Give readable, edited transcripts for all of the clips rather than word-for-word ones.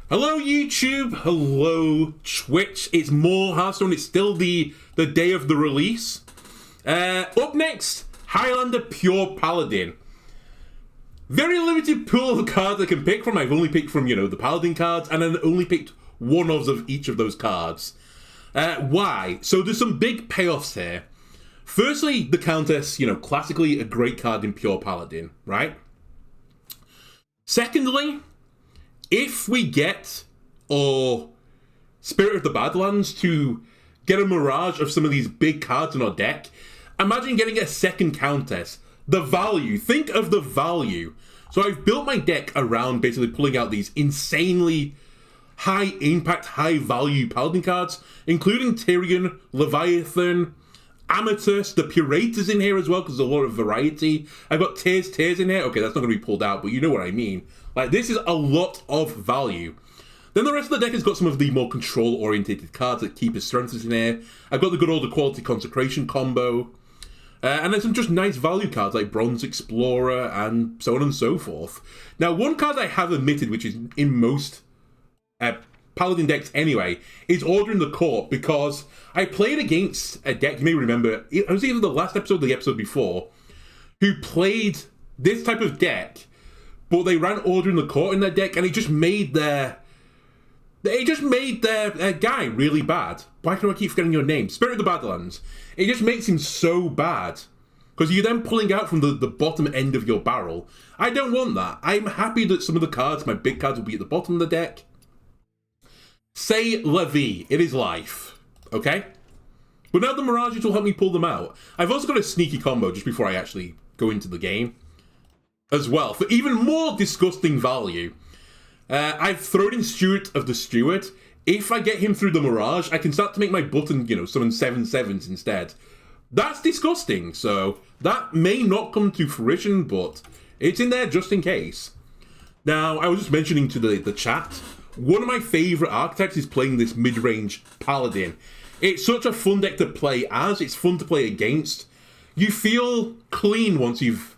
Hello YouTube, hello Twitch, it's more Hearthstone, it's still the day of the release. Up next, Highlander Pure Paladin. Very limited pool of cards I can pick from. I've only picked from, the Paladin cards, and then only picked one of each of those cards. Why? So there's some big payoffs here. Firstly, the Countess, classically a great card in Pure Paladin, right? Secondly, if we get, or Spirit of the Badlands to get a mirage of some of these big cards in our deck, imagine getting a second Countess. The value, think of the value. So I've built my deck around basically pulling out these insanely high impact, high value Paladin cards, including Tyrion, Leviathan, Amatus, the Purator's in here as well, because there's a lot of variety. I've got Tears in here. Okay, that's not going to be pulled out, but you know what I mean. Like, this is a lot of value. Then the rest of the deck has got some of the more control-orientated cards, like Keeper's Strength is in here. I've got the good old quality Consecration combo. And then some just nice value cards, like Bronze Explorer, and so on and so forth. Now, one card I have omitted, which is in most Paladin decks anyway, is Order in the Court, because I played against a deck, you may remember, it was either the last episode or the episode before, who played this type of deck, but they ran Order in the Court in their deck, and it just made their guy really bad. Why do I keep forgetting your name? Spirit of the Badlands. It just makes him so bad, because you're then pulling out from the bottom end of your barrel. I don't want that. I'm happy that some of the cards, my big cards, will be at the bottom of the deck. Say la vie, it is life, okay? But now the Mirages will help me pull them out. I've also got a sneaky combo just before I actually go into the game as well, for even more disgusting value. I've thrown in Stewart of the Steward. If I get him through the Mirage, I can start to make my button, summon 7/7s instead. That's disgusting, so that may not come to fruition, but it's in there just in case. Now, I was just mentioning to the chat, one of my favourite archetypes is playing this mid-range Paladin. It's such a fun deck to play as, it's fun to play against. You feel clean once you've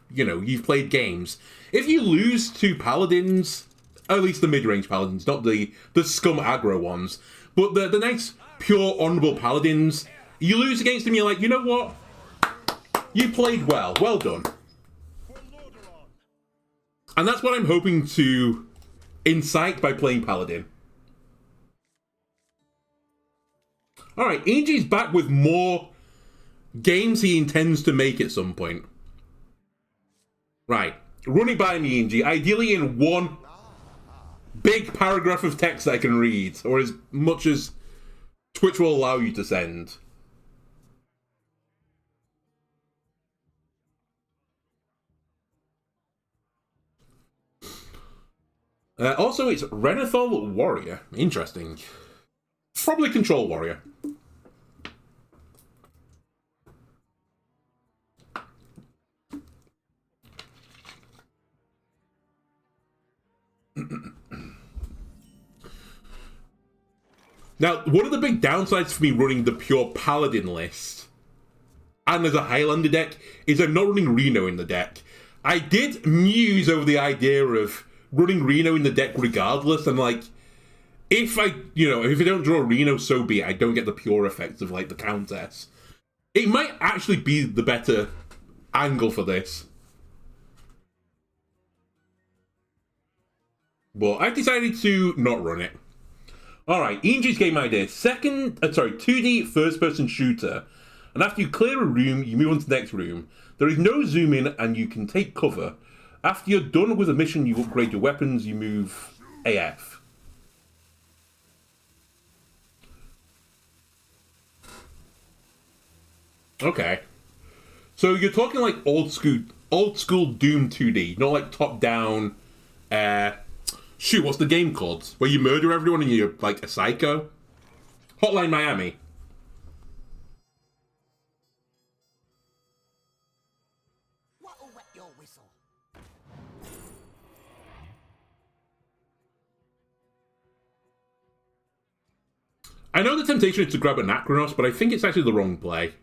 played games. If you lose to Paladins, at least the mid-range Paladins, not the scum aggro ones, but the nice, pure, honourable Paladins, you lose against them, you're like, you know what? You played well. Well done. And that's what I'm hoping to incite by playing Paladin. Alright, Ingy's back with more games he intends to make at some point. Right, run it by me, Ingy, ideally in one big paragraph of text I can read, or as much as Twitch will allow you to send. Also, it's Renathal Warrior. Interesting. Probably Control Warrior. Now, one of the big downsides for me running the pure Paladin list, and as a Highlander deck, is I'm not running Reno in the deck. I did muse over the idea of running Reno in the deck regardless, and if I don't draw Reno, so be it. I don't get the pure effects of the Countess. It might actually be the better angle for this. But I decided to not run it. Alright, Ingy's game idea. 2D first-person shooter. And after you clear a room, you move on to the next room. There is no zoom in, and you can take cover. After you're done with a mission, you upgrade your weapons, you move AF. Okay. So you're talking old school Doom 2D, not top-down, shoot, what's the game called? Where you murder everyone and you're a psycho? Hotline Miami. What'll wet your whistle? I know the temptation is to grab Anachronos, but I think it's actually the wrong play.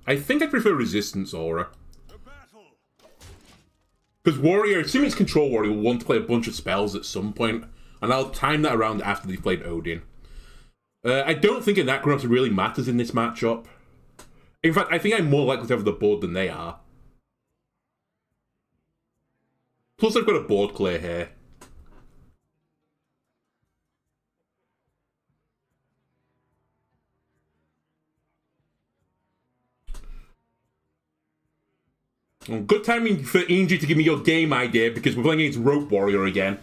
I think I prefer Resistance Aura. Because Warrior, assuming it's Control Warrior, will want to play a bunch of spells at some point. And I'll time that around after they've played Odin. I don't think Anachronos really matters in this matchup. In fact, I think I'm more likely to have the board than they are. Plus, I've got a board clear here. Good timing for Inji to give me your game idea because we're playing against Rope Warrior again.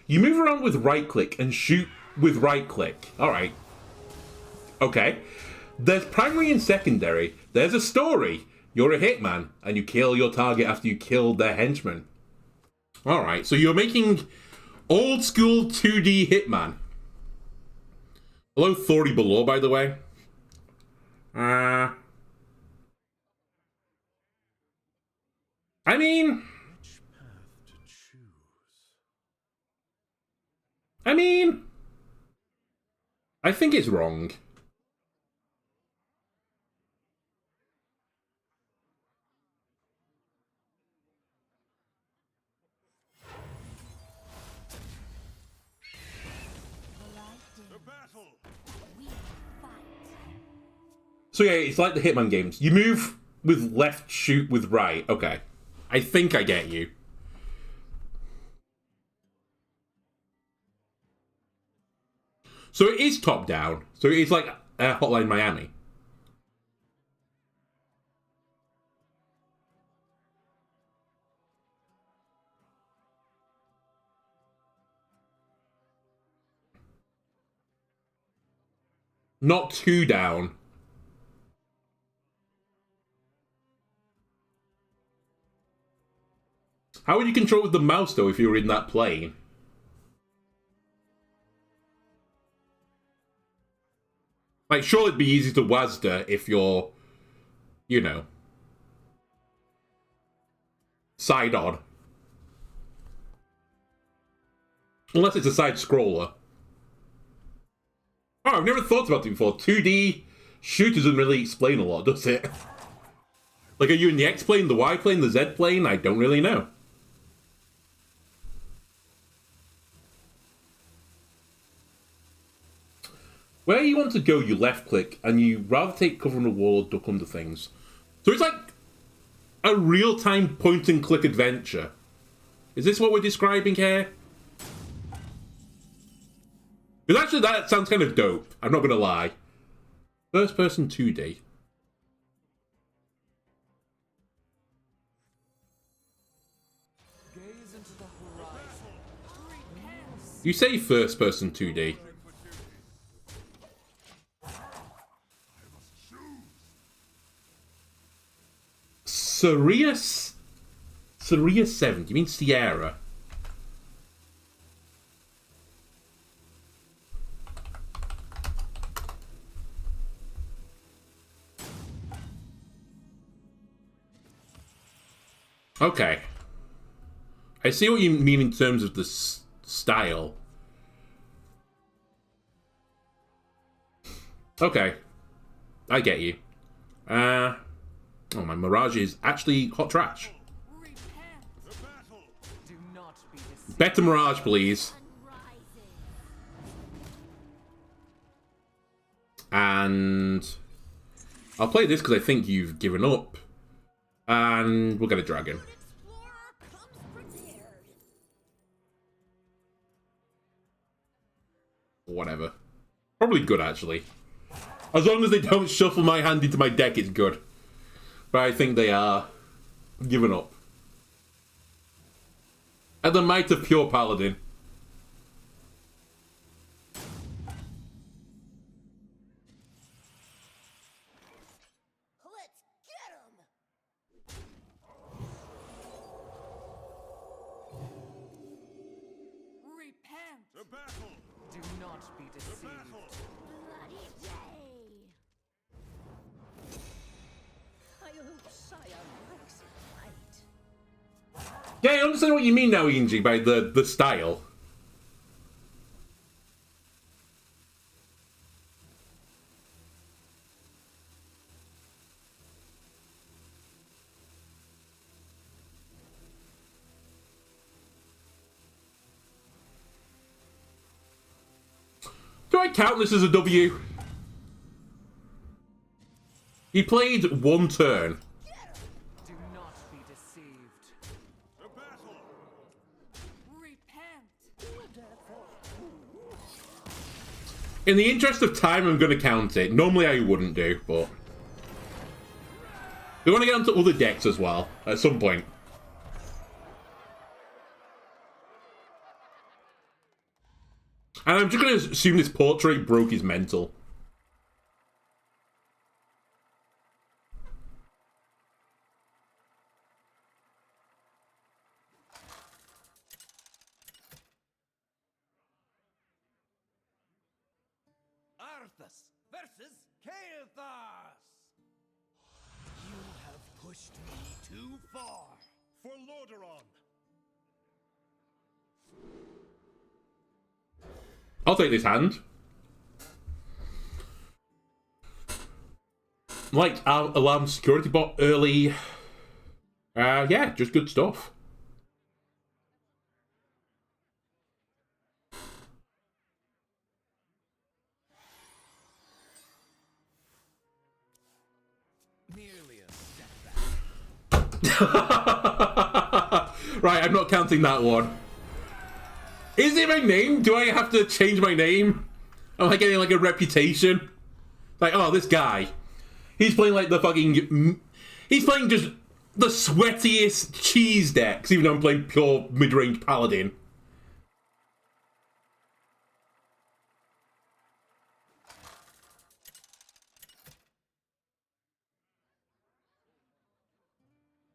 You move around with right click and shoot with right click. Alright. Okay. There's primary and secondary. There's a story. You're a hitman and you kill your target after you kill their henchman. Alright, so you're making old school 2D hitman. Hello, Thori below, by the way. I mean, I think it's wrong. So yeah, it's like the Hitman games. You move with left, shoot with right. Okay. I think I get you. So it is top down. So it's like Hotline Miami. Not too down. How would you control with the mouse, though, if you were in that plane? Like, sure, it'd be easy to WASD if you're, you know, side on. Unless it's a side scroller. Oh, I've never thought about it before. 2D shooter doesn't really explain a lot, does it? Like, are you in the X plane, the Y plane, the Z plane? I don't really know. Where you want to go, you left click, and you rather take cover on a wall or duck under things. So it's like a real-time point-and-click adventure. Is this what we're describing here? Because actually that sounds kind of dope, I'm not going to lie. First-person 2D. You say first-person 2D. Seria 7. You mean Sierra? Okay. I see what you mean in terms of the style. Okay. I get you. Oh, my mirage is actually hot trash. Better mirage, please. And I'll play this because I think you've given up. And we'll get a dragon. Whatever. Probably good, actually. As long as they don't shuffle my hand into my deck, it's good. But I think they are giving up. At the might of pure Paladin. Let's get him! Repent! To battle! Do not be deceived. To battle! Bloody day! I hope Sire likes it right. Yeah, I understand what you mean now, Inji, by the style. Do I count this as a W? He played one turn. Do not be deceived. To battle! Repent. In the interest of time, I'm going to count it. Normally I wouldn't do, but... we want to get onto other decks as well, at some point. And I'm just going to assume this portrait broke his mental. Arthas versus Kael'thas! You have pushed me too far. For Lordaeron! I'll take this hand. Like alarm Securitybot early. Yeah, just good stuff. Merely a setback. Right, I'm not counting that one. Is it my name? Do I have to change my name? Am I getting like a reputation? Like, oh, this guy. He's playing like the fucking... he's playing just the sweatiest cheese decks, even though I'm playing pure mid-range Paladin.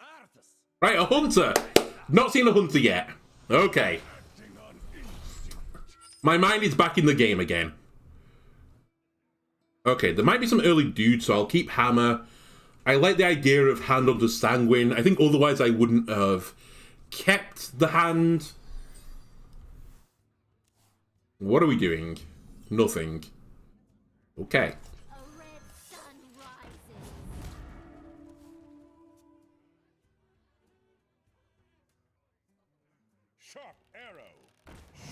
Arthas! Right, a hunter. Not seen a hunter yet. Okay. My mind is back in the game again. Okay, there might be some early dudes, so I'll keep Hammer. I like the idea of hand onto Sanguine. I think otherwise I wouldn't have kept the hand. What are we doing? Nothing. Okay. A red sun rises. Sharp arrow.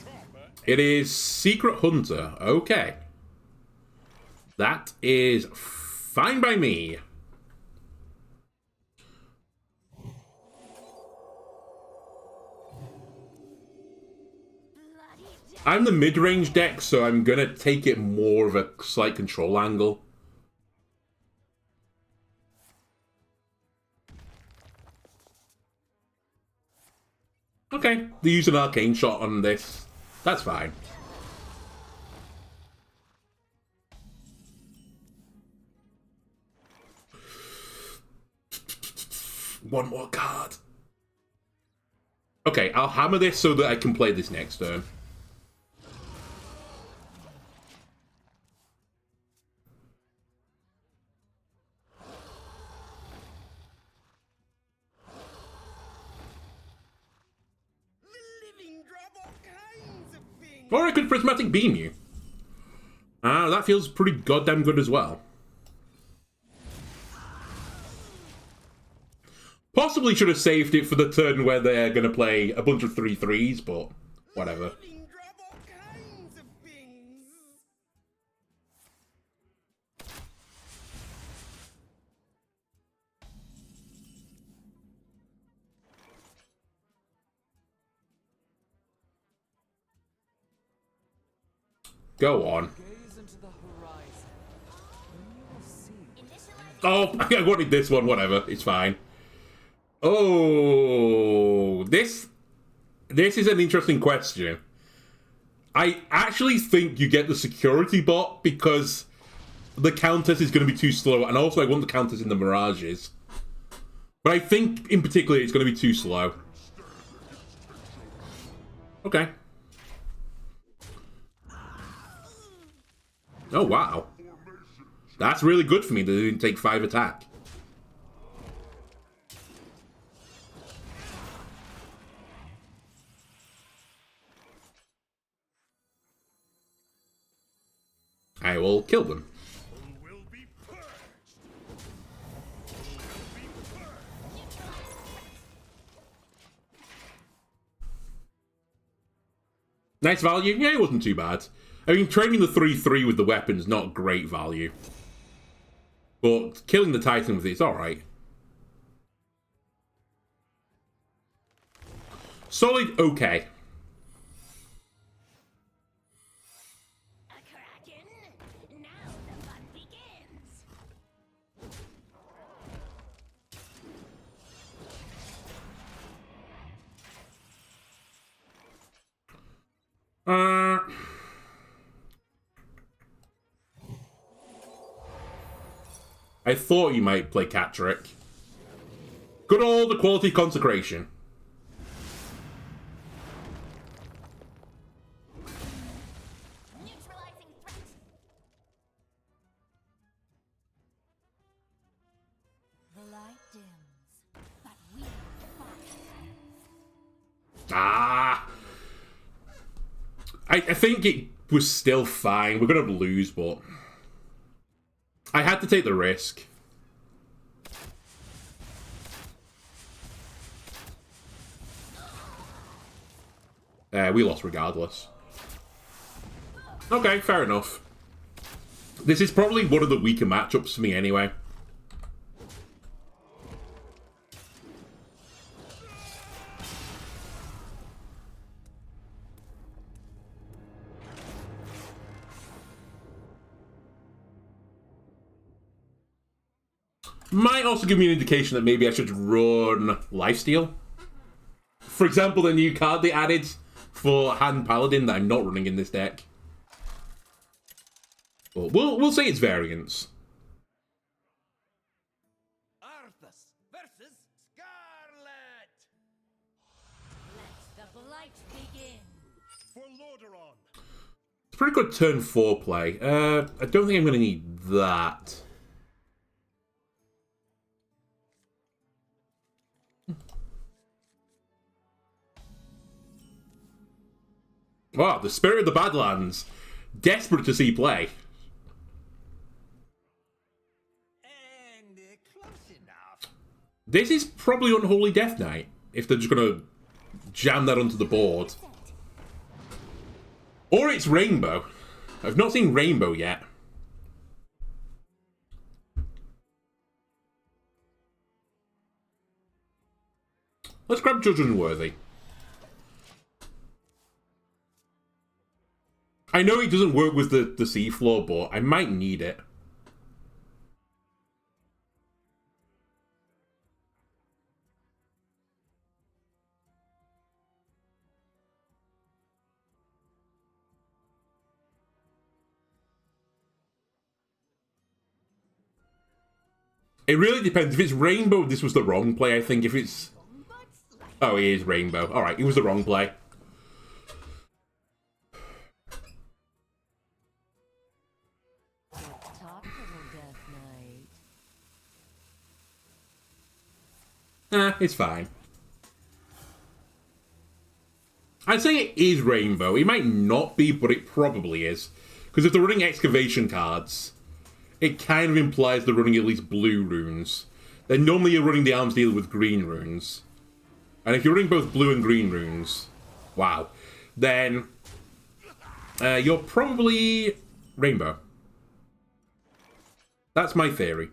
Sharper. It is Secret Hunter. Okay. That is fine by me. Bloody death. I'm the mid-range deck, so I'm going to take it more of a slight control angle. Okay, they use an arcane shot on this. That's fine. One more card. Okay, I'll hammer this so that I can play this next turn. The living drop all kinds of things. Or I could Prismatic Beam you. Ah, that feels pretty goddamn good as well. Possibly should have saved it for the turn where they're going to play a bunch of 3/3s, but whatever. Living drop all kinds of things. Go on. Gaze into the horizon. You will see. Initialize. Oh, I wanted this one, whatever. It's fine. Oh, this is an interesting question. I actually think you get the Securitybot because the Countess is going to be too slow, and also I want the Countess in the Mirages. But I think, in particular, it's going to be too slow. Okay. Oh, wow. That's really good for me that they didn't take 5 attack. I will kill them. Will be purged. Nice value. Yeah, it wasn't too bad. I mean, trading the 3/3 with the weapon's not great value. But killing the Titan with it's alright. Solid, okay. A kraken? Now the fun begins. I thought you might play Catrick. Good old equality Consecration. Neutralizing threat. The light dims, but we fight. Ah! I think it was still fine. We're going to lose, but I had to take the risk. We lost regardless. Okay, fair enough. This is probably one of the weaker matchups for me anyway. Might also give me an indication that maybe I should run Lifesteal. For example, the new card they added for Hand Paladin that I'm not running in this deck. But we'll say it's variance. Arthas versus Scarlet. Let the blight begin. For Lordaeron. It's a pretty good turn 4 play. I don't think I'm going to need that. Wow, the Spirit of the Badlands. Desperate to see play. And close enough. This is probably Unholy Death Knight, if they're just going to jam that onto the board. Or it's Rainbow. I've not seen Rainbow yet. Let's grab Judge Unworthy. I know it doesn't work with the Seafloor, but I might need it. It really depends. If it's Rainbow, this was the wrong play, I think. If it's... Oh, it is Rainbow. Alright, it was the wrong play. It's fine. I'd say it is Rainbow. It might not be, but it probably is. Because if they're running Excavation cards, it kind of implies they're running at least blue runes. Then normally you're running the Arms Dealer with green runes. And if you're running both blue and green runes, wow, then you're probably Rainbow. That's my theory.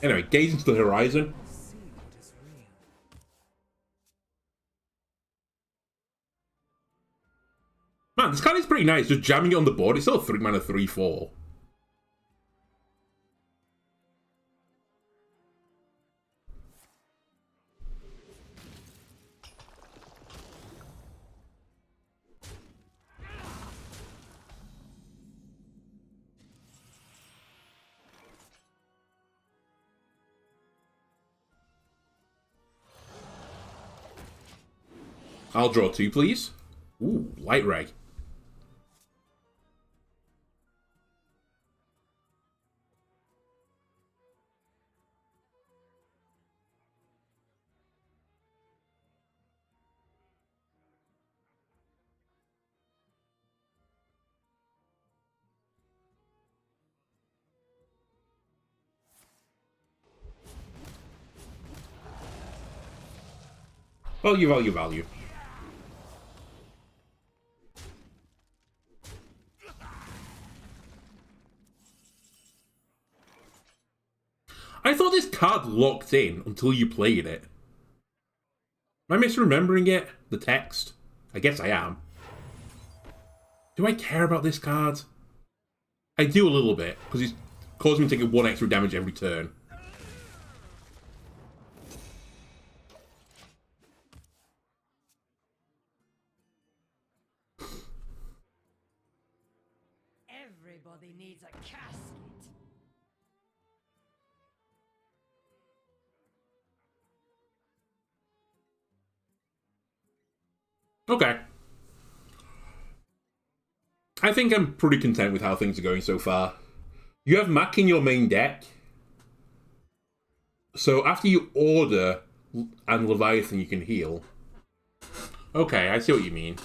Anyway, gaze into the horizon. Man, this card is pretty nice. Just jamming it on the board. It's still a 3-mana 3/4. I'll draw 2, please. Ooh, Light Ray. Value, value, value. I thought this card locked in until you played it. Am I misremembering it? The text? I guess I am. Do I care about this card? I do a little bit, because it's causing me to take 1 extra damage every turn. Everybody needs a casket. Okay. I think I'm pretty content with how things are going so far. You have Mac in your main deck. So after you order and Leviathan, you can heal. Okay, I see what you mean.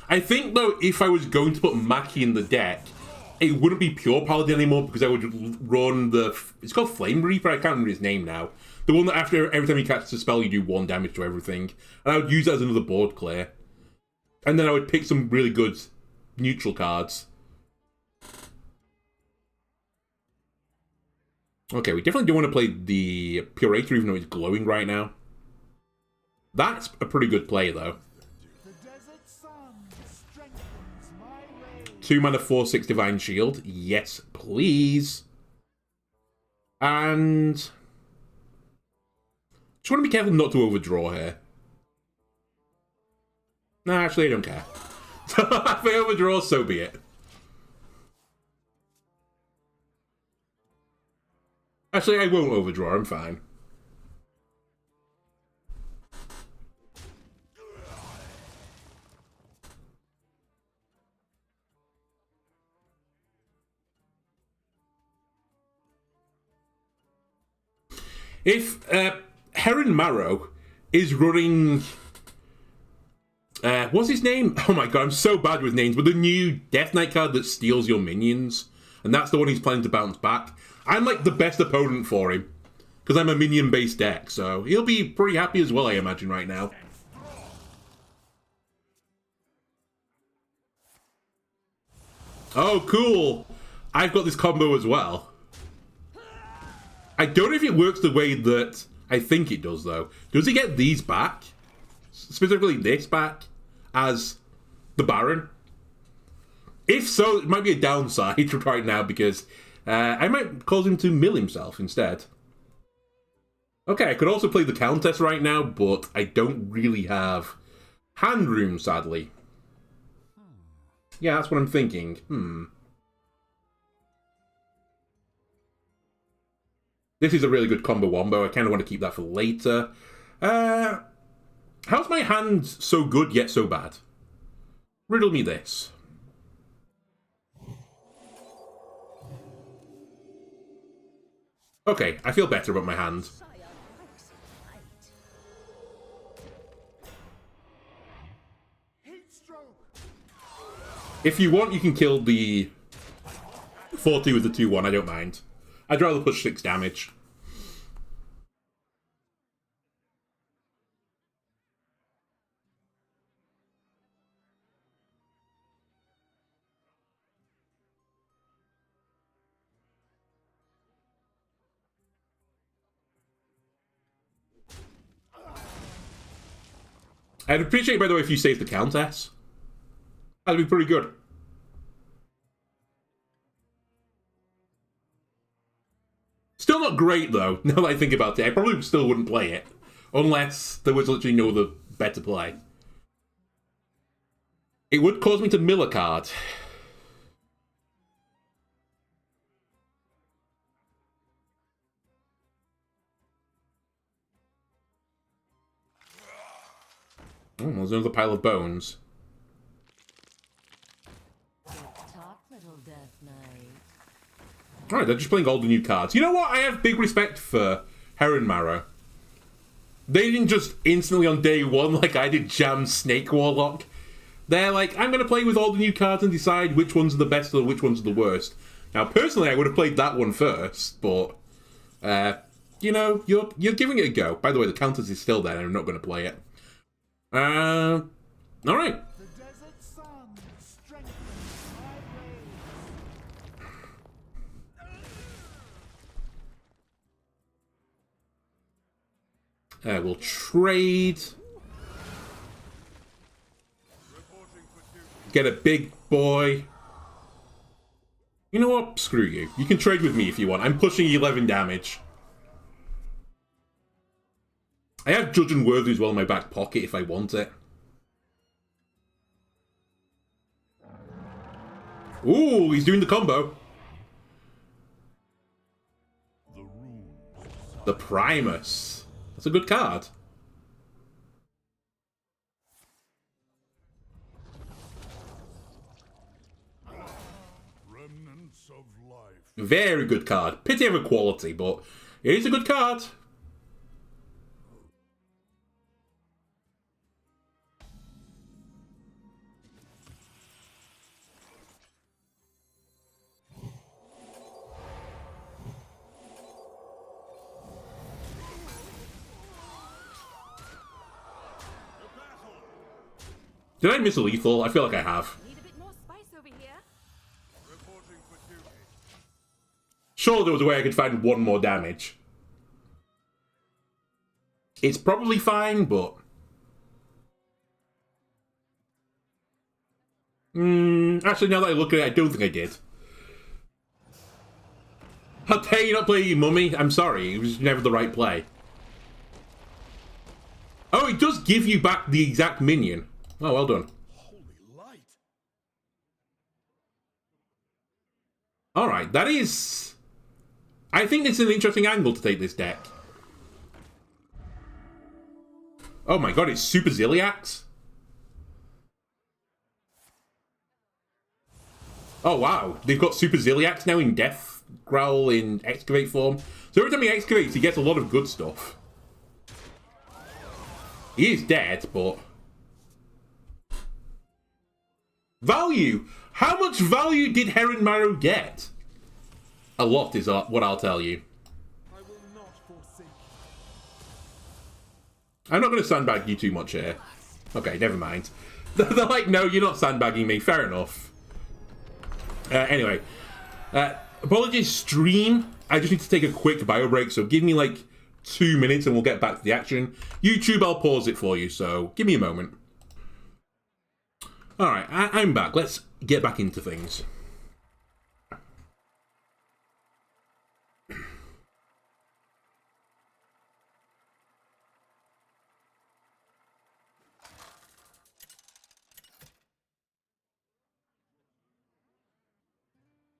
I think, though, if I was going to put Mackie in the deck, it wouldn't be pure Paladin anymore because I would run the... It's called Flame Reaper, I can't remember his name now. The one that after every time you cast a spell, you do 1 damage to everything. And I would use that as another board clear. And then I would pick some really good neutral cards. Okay, we definitely do want to play the Purator, even though it's glowing right now. That's a pretty good play, though. 2 mana, 4/6 Divine Shield. Yes, please. And... just want to be careful not to overdraw here. No, actually, I don't care. If I overdraw, so be it. Actually, I won't overdraw, I'm fine. If Heron Marrow is running... what's his name? Oh my god, I'm so bad with names. But the new Death Knight card that steals your minions. And that's the one he's planning to bounce back. I'm like the best opponent for him. Because I'm a minion-based deck. So he'll be pretty happy as well, I imagine, right now. Oh, cool. I've got this combo as well. I don't know if it works the way that I think it does, though. Does he get these back? Specifically this back? As the Baron? If so, it might be a downside right now, because I might cause him to mill himself instead. Okay, I could also play the Countess right now, but I don't really have hand room, sadly. Yeah, that's what I'm thinking. This is a really good combo wombo. I kind of want to keep that for later. How's my hand so good yet so bad? Riddle me this. Okay, I feel better about my hand. If you want, you can kill the 4-2 with the 2-1, I don't mind. I'd rather push 6 damage. I'd appreciate, by the way, if you save the Countess. That'd be pretty good. Still not great, though, now that I think about it. I probably still wouldn't play it. Unless there was literally no other better play. It would cause me to mill a card. Oh, there's another pile of bones. Alright, they're just playing all the new cards. You know what? I have big respect for Heron Marrow. They didn't just instantly on day one, like I did, jam Snake Warlock. They're like, I'm going to play with all the new cards and decide which ones are the best or which ones are the worst. Now, personally, I would have played that one first, but, you know, you're giving it a go. By the way, the Countess is still there, and I'm not going to play it. Alright. We'll trade. Get a big boy. You know what? Screw you. You can trade with me if you want. I'm pushing 11 damage. I have Judge Unworthy as well in my back pocket if I want it. Ooh, he's doing the combo. The Primus. That's a good card. Remnants of life. Very good card. Pity of a quality, but it is a good card. Did I miss a lethal? I feel like I have. Need a bit more spice over here. Reporting for duty. Sure, there was a way I could find one more damage. It's probably fine, but... actually, now that I look at it, I don't think I did. How dare you not play your mummy? I'm sorry, it was never the right play. Oh, it does give you back the exact minion. Oh, well done. Holy light. Alright, that is... I think it's an interesting angle to take this deck. Oh my god, it's Super Ziliax? Oh wow, they've got Super Ziliax now in Death Growl in Excavate form. So every time he excavates, he gets a lot of good stuff. He is dead, but... Value! How much value did Heron Marrow get? A lot is what I'll tell you. I will not forsake you. I'm not going to sandbag you too much here. Okay, never mind. They're like, no, you're not sandbagging me. Fair enough. Anyway. Apologies, stream. I just need to take a quick bio break, so give me like 2 minutes and we'll get back to the action. YouTube, I'll pause it for you, so give me a moment. Alright, I'm back. Let's get back into things.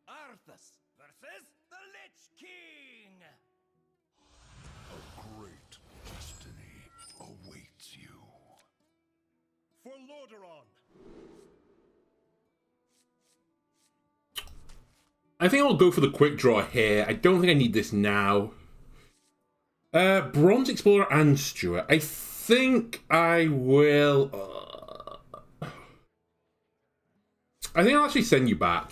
Arthas versus the Lich King! A great destiny awaits you. For Lordaeron! I think I'll go for the quick draw here. I don't think I need this now. Bronze Explorer and Stewart. I think I will... I think I'll actually send you back.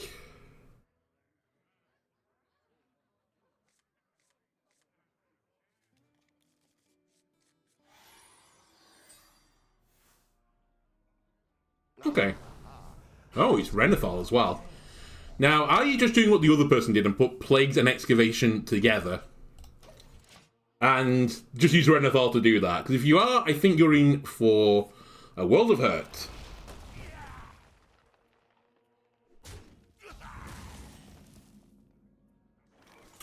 Okay. Oh, it's Renathal as well. Now, are you just doing what the other person did and put Plagues and Excavation together? And just use Renathal to do that? Because if you are, I think you're in for a world of hurt.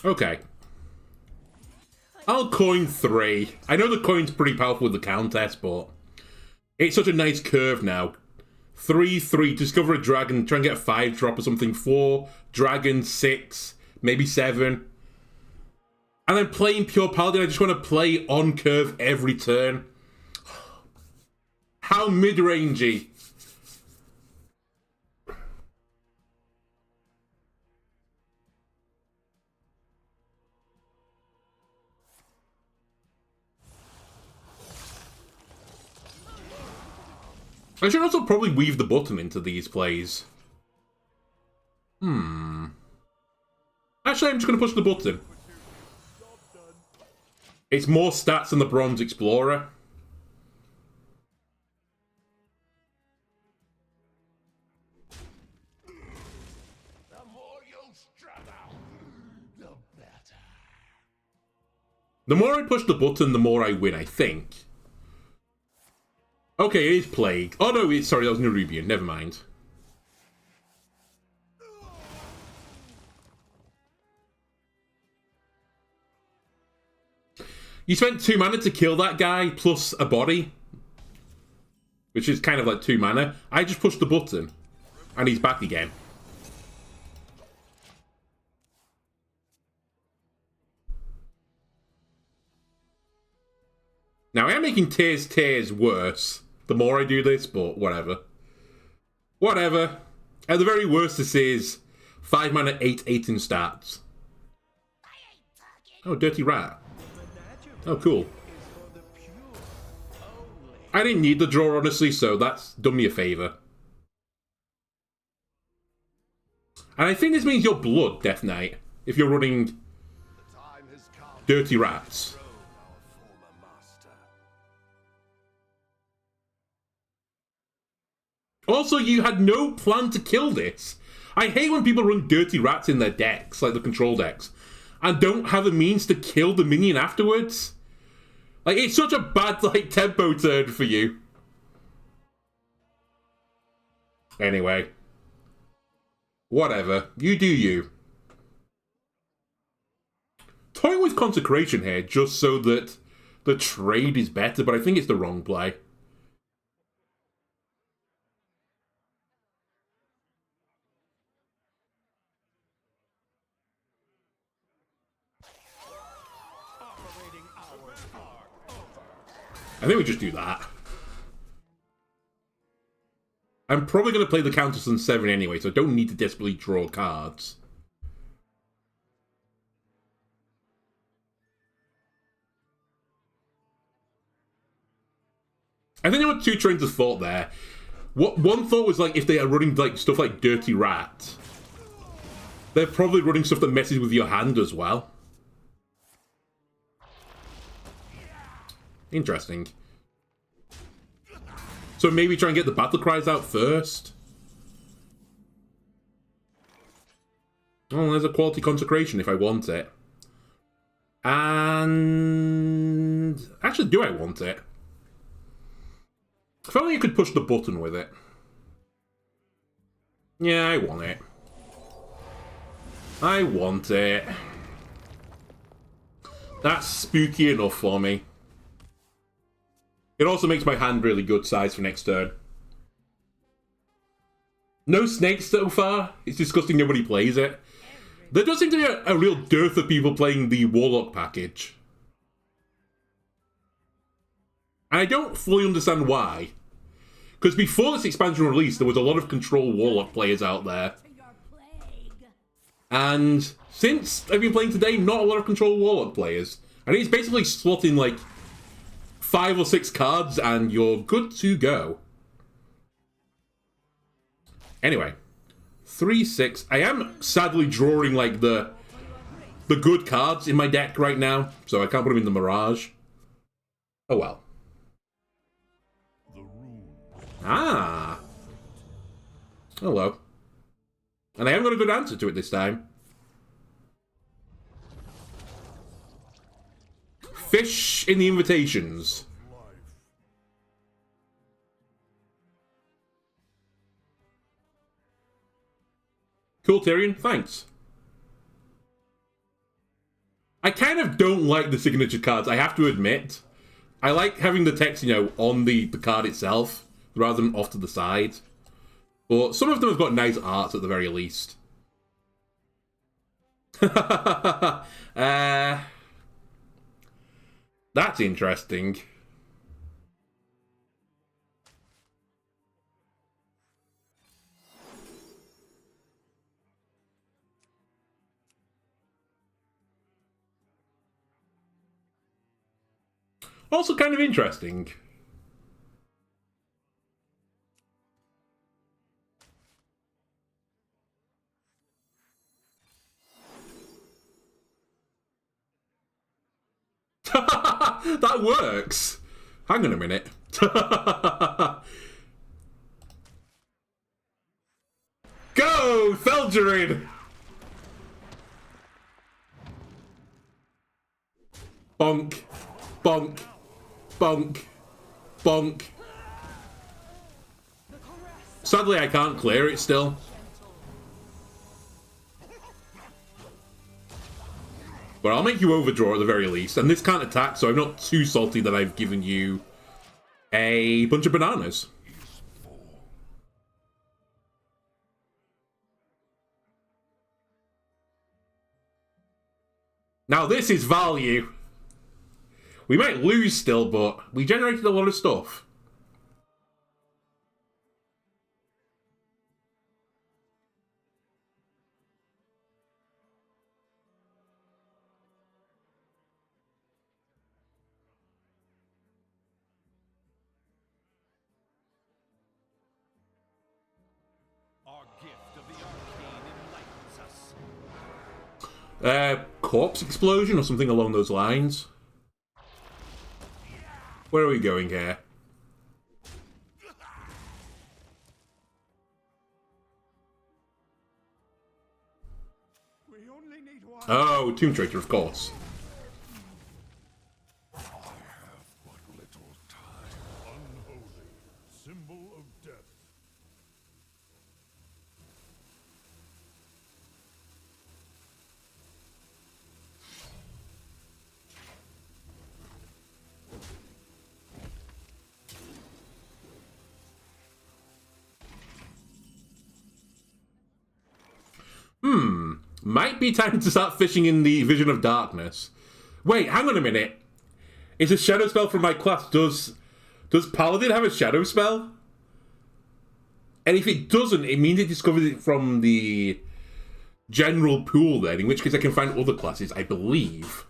Okay. I'll coin 3. I know the coin's pretty powerful with the contest, but it's such a nice curve now. 3/3, discover a dragon, try and get a 5-drop or something. 4, dragon, 6, maybe 7. And then playing pure Paladin, I just want to play on curve every turn. How mid-rangey. I should also probably weave the button into these plays. Actually, I'm just going to push the button. It's more stats than the Bronze Explorer. The more you struggle, the better. The more I push the button, the more I win, I think. Okay, it is Plague. Oh no, sorry, that was Nerubian. Never mind. You spent 2 mana to kill that guy, plus a body. Which is kind of like 2 mana. I just pushed the button, and he's back again. Now, I am making Tears worse the more I do this, but whatever. Whatever. At the very worst, this is 5 mana, 8/8 in stats. Oh, Dirty Rat. Oh, cool. I didn't need the draw, honestly, so that's done me a favour. And I think this means you're Blood, Death Knight, if you're running Dirty Rats. Also, you had no plan to kill this. I hate when people run Dirty Rats in their decks, like the control decks, and don't have a means to kill the minion afterwards. Like, it's such a bad, like, tempo turn for you. Anyway. Whatever. You do you. Toying with Consecration here, just so that the trade is better, but I think it's the wrong play. I think we just do that. I'm probably going to play the Countess on 7 anyway, so I don't need to desperately draw cards. I think there were 2 trains of thought there. One thought was, like, if they are running like stuff like Dirty Rat, they're probably running stuff that messes with your hand as well. Interesting. So maybe try and get the battle cries out first. Oh, there's a quality Consecration if I want it. And actually, do I want it? If only you could push the button with it. Yeah, I want it. I want it. That's spooky enough for me. It also makes my hand really good size for next turn. No snakes so far. It's disgusting nobody plays it. There does seem to be a real dearth of people playing the Warlock package. And I don't fully understand why. Because before this expansion release, there was a lot of Control Warlock players out there. And since I've been playing today, not a lot of Control Warlock players. And it's basically slotting like 5 or 6 cards and you're good to go. Anyway, 3/6. I am sadly drawing like the good cards in my deck right now, so I can't put them in the Mirage. Oh well. Ah. Hello. And I haven't got a good answer to it this time. Fish in the invitations. Cool, Tyrion. Thanks. I kind of don't like the signature cards, I have to admit. I like having the text, you know, on the card itself, rather than off to the side. But some of them have got nice arts at the very least. That's interesting. Also kind of interesting. That works. Hang on a minute. Go, Theldrin! Bonk. Bonk. Bonk. Bonk. Sadly, I can't clear it still. But I'll make you overdraw at the very least. And this can't attack, so I'm not too salty that I've given you a bunch of bananas. Now this is value. We might lose still, but we generated a lot of stuff. Corpse explosion or something along those lines. Where are we going here? Oh, Tomb Traitor, of course. I have but little time. Unholy, symbol of death. Might be time to start fishing in the Vision of Darkness. Wait, hang on a minute. It's a shadow spell from my class. Does Paladin have a shadow spell? And if it doesn't, it means it discovers it from the general pool then, in which case I can find other classes, I believe.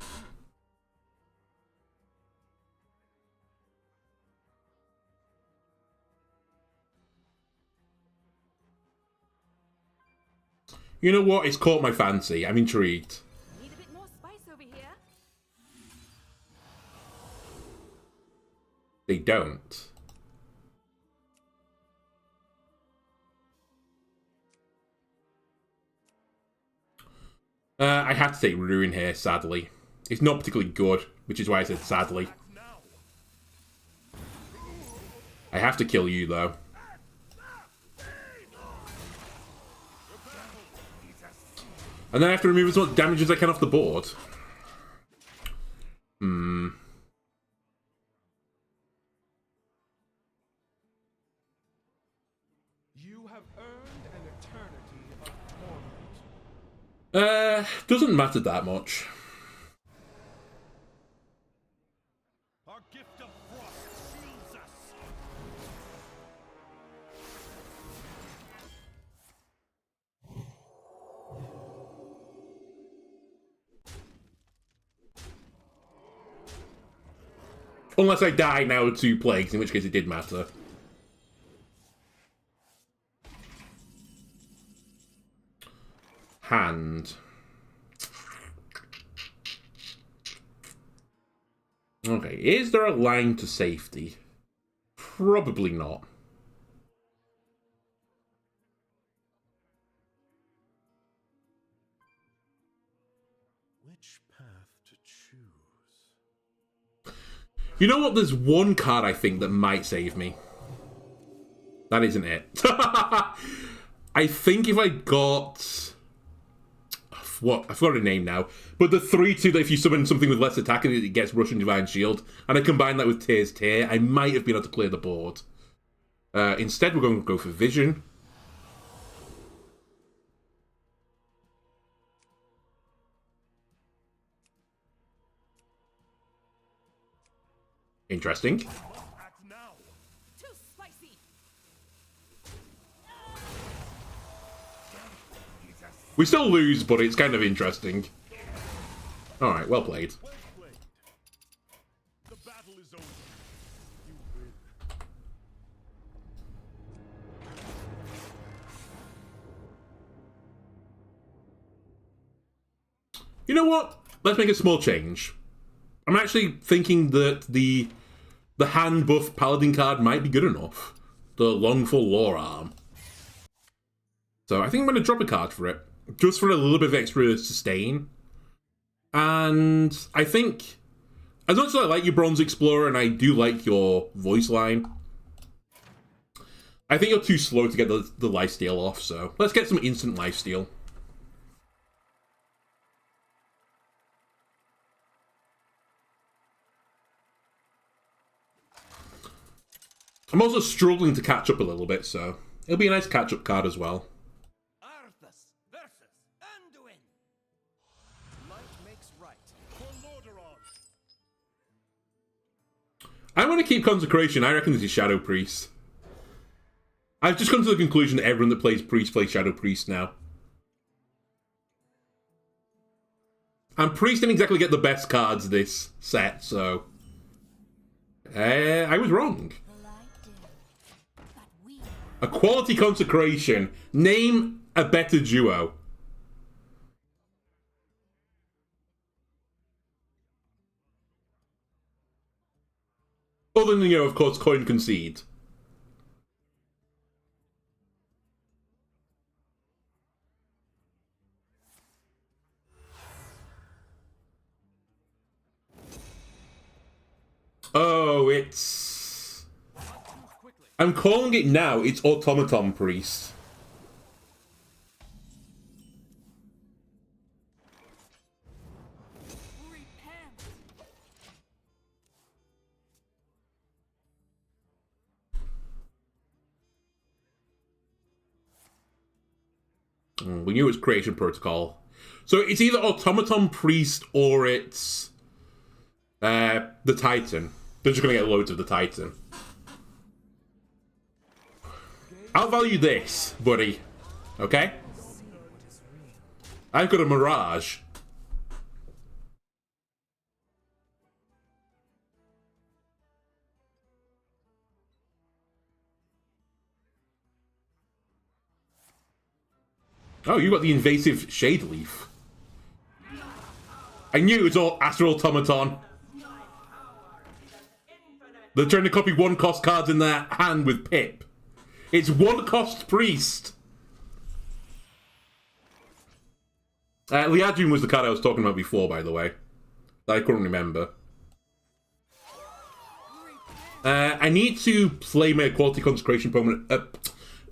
You know what? It's caught my fancy. I'm intrigued. Need a bit more spice over here. They don't. I have to take Ruin here, sadly. It's not particularly good, which is why I said sadly. I have to kill you, though. And then I have to remove as much damage as I can off the board. You have earned an eternity of torment. Doesn't matter that much. Our gift of frost shields us. Unless I die now of 2 plagues, in which case it did matter. Hand. Okay, is there a line to safety? Probably not. Which path to choose? You know what? There's one card I think that might save me. That isn't it. I think if I got... What? I forgot a name now. But the 3-2 that if you summon something with less attack, it gets Russian Divine Shield. And I combine that with Tear's Tear, I might have been able to clear the board. Instead, we're going to go for Vision. Interesting. Too spicy. We still lose, but it's kind of interesting. Alright, well played. Well played. The battle is over. You win. You know what? Let's make a small change. I'm actually thinking that the hand buff Paladin card might be good enough. The Lawful Longarm. So I think I'm going to drop a card for it. Just for a little bit of extra sustain. And I think As much as I like your Bronze Explorer and I do like your voice line, I think you're too slow to get the lifesteal off, so let's get some instant lifesteal. I'm also struggling to catch up a little bit, so it'll be a nice catch-up card as well. Arthas versus Anduin. Might makes right. For Lordaeron. I want to keep Consecration. I reckon this is Shadow Priest. I've just come to the conclusion that everyone that plays Priest plays Shadow Priest now. And Priest didn't exactly get the best cards this set, so... I was wrong. A quality Consecration. Name a better duo. Other than, you know, of course, Coin Concede. Oh, it's... I'm calling it now. It's Automaton Priest. We knew it was Creation Protocol. So it's either Automaton Priest or it's the Titan. They're just going to get loads of the Titan. I'll value this, buddy. Okay? I've got a Mirage. Oh, you got the Invasive Shade Leaf. I knew it was all Astral Automaton. They're trying to copy one-cost cards in their hand with Pip. It's one-cost Priest. Liadrin was the card I was talking about before, by the way. That I couldn't remember. I need to play my Quality Consecration moment.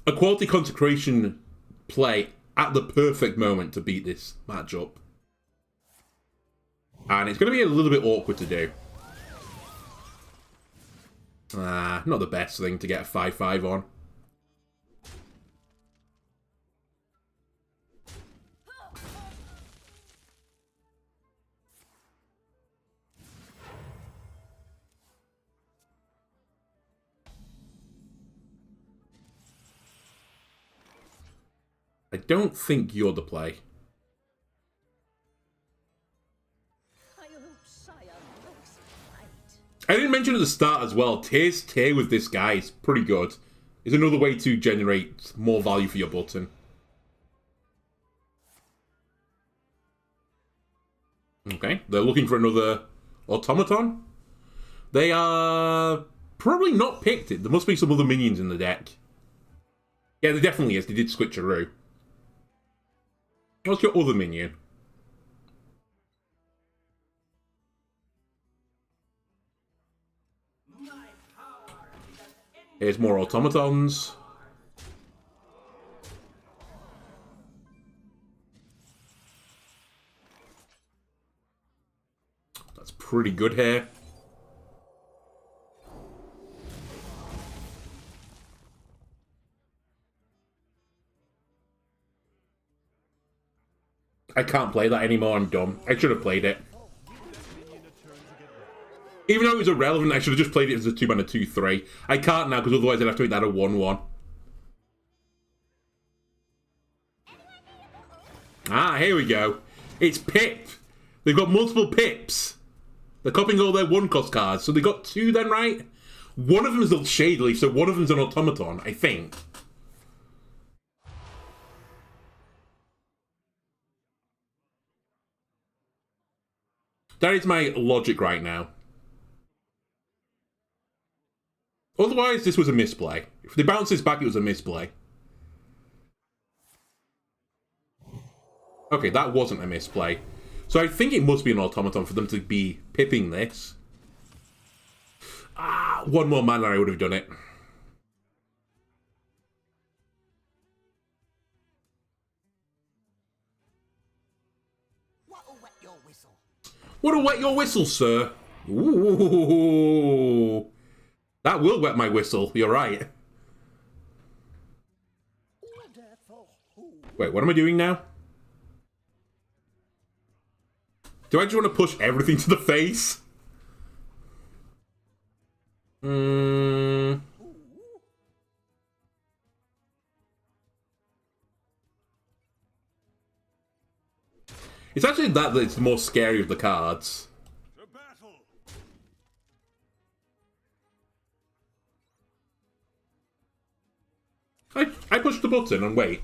A Quality Consecration play at the perfect moment to beat this matchup. And it's going to be a little bit awkward to do. Not the best thing to get a 5-5 on. I don't think you're the play. I didn't mention at the start as well, Tier's Tier with this guy is pretty good. It's another way to generate more value for your button. Okay, they're looking for another Automaton. They are probably not picked it. There must be some other minions in the deck. Yeah, there definitely is. They did switcheroo. What's your other minion? Here's more automatons. That's pretty good here. I can't play that anymore, I'm dumb. I should have played it. Even though it was irrelevant, I should have just played it as a 2-mana 2/3. I can't now, because otherwise I'd have to make that a 1/1. Ah, here we go. It's Pip. They've got multiple Pips. They're copying all their one-cost cards. So they got two then, right? One of them is a Shade Leaf, so one of them's an Automaton, I think. That is my logic right now. Otherwise, this was a misplay. If they bounce this back, it was a misplay. Okay, that wasn't a misplay. So I think it must be an Automaton for them to be pipping this. One more mana, I would have done it. What'll wet your whistle? What'll wet your whistle, sir? Ooh. That will wet my whistle, you're right. Wait, what am I doing now? Do I just want to push everything to the face? It's actually that's the more scary of the cards. To battle! I push the button and wait.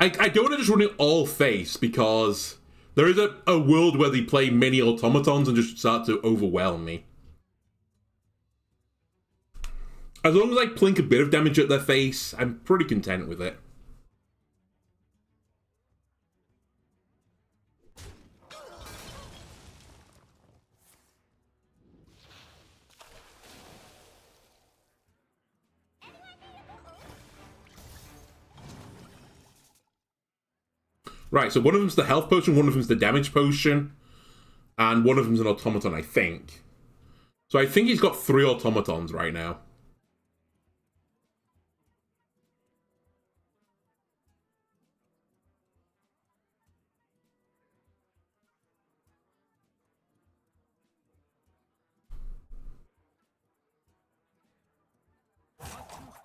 I don't want to just run it all face because there is a world where they play many automatons and just start to overwhelm me. As long as I plink a bit of damage at their face, I'm pretty content with it. Right, so one of them's the health potion, one of them's the damage potion, and one of them's an automaton, I think. So I think he's got 3 automatons right now.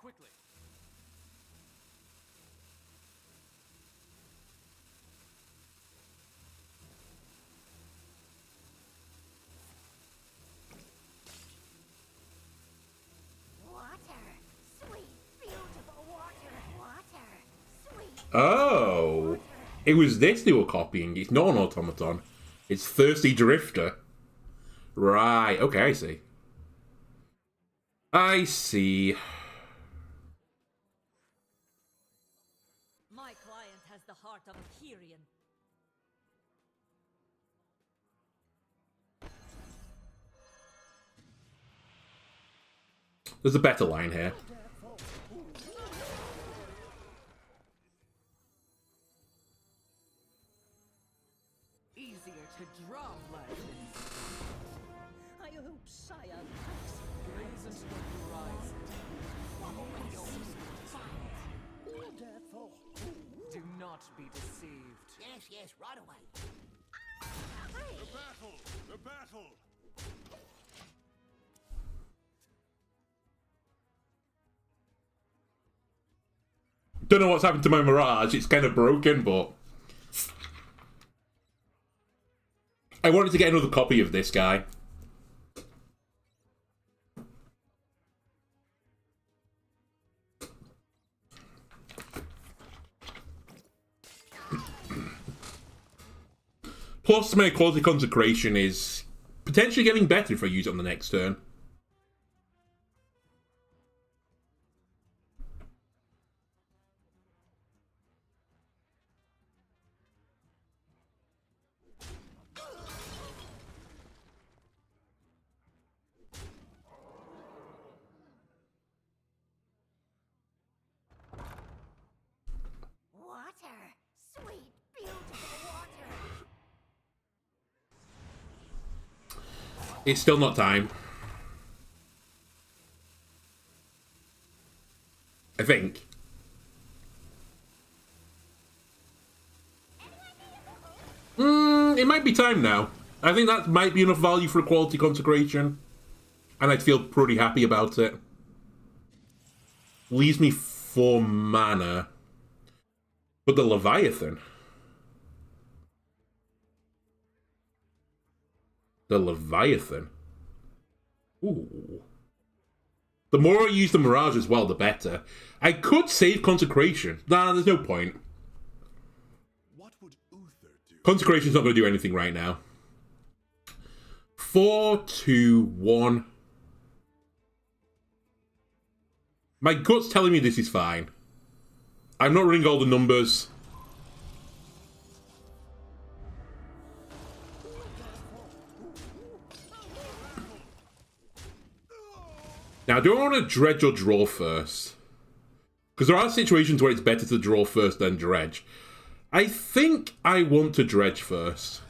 Quickly. Oh, it was this they were copying. It's not an automaton. It's Thirsty Drifter. Right, okay, I see. I see. My client has the heart of a Kyrian. There's a better line here. Easier to draw blood. I hope Sire Gaze into the horizon. order for Do not be deceived. Yes, yes, right away. The battle! The battle! Don't know what's happened to my Mirage. It's kind of broken, but I wanted to get another copy of this guy. Plus, my quality consecration is potentially getting better if I use it on the next turn. Water! Sweet, beautiful water! It's still not time. I think. It might be time now. I think that might be enough value for a quality consecration. And I'd feel pretty happy about it. Leaves me 4 mana. But the Leviathan. The Leviathan. Ooh. The more I use the Mirage as well, the better. I could save Consecration. Nah, there's no point. What would Uther do? Consecration's not going to do anything right now. 4, 2, 1. My gut's telling me this is fine. I'm not running all the numbers. Now, do I want to dredge or draw first? Because there are situations where it's better to draw first than dredge. I think I want to dredge first.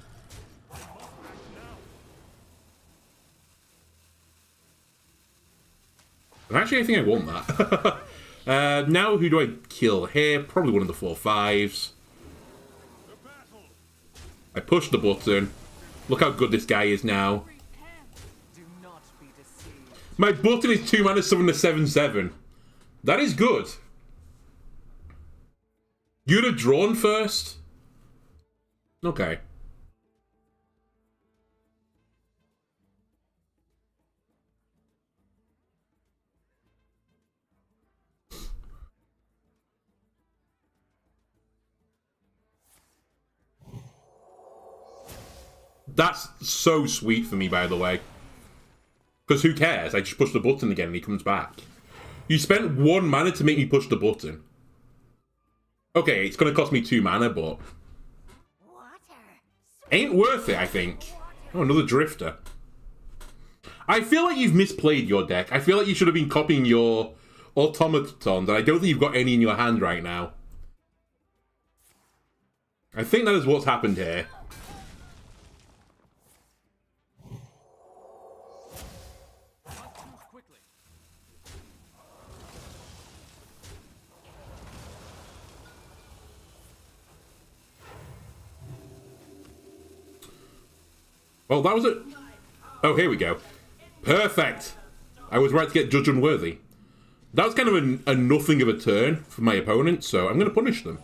And actually, I think I want that. Now, who do I kill here? Probably one of the 4/5s. I push the button. Look how good this guy is now. Do not be deceived. My button is 2 mana, summon a 7/7. That is good. You'd have drawn first? Okay. That's so sweet for me, by the way. Because who cares? I just push the button again and he comes back. You spent 1 mana to make me push the button. Okay, it's going to cost me 2 mana, but... ain't worth it, I think. Oh, another Drifter. I feel like you've misplayed your deck. I feel like you should have been copying your automatons, and I don't think you've got any in your hand right now. I think that is what's happened here. Well, that was it. Oh, here we go. Perfect. I was right to get Judge Unworthy. That was kind of a nothing of a turn for my opponent, so I'm going to punish them.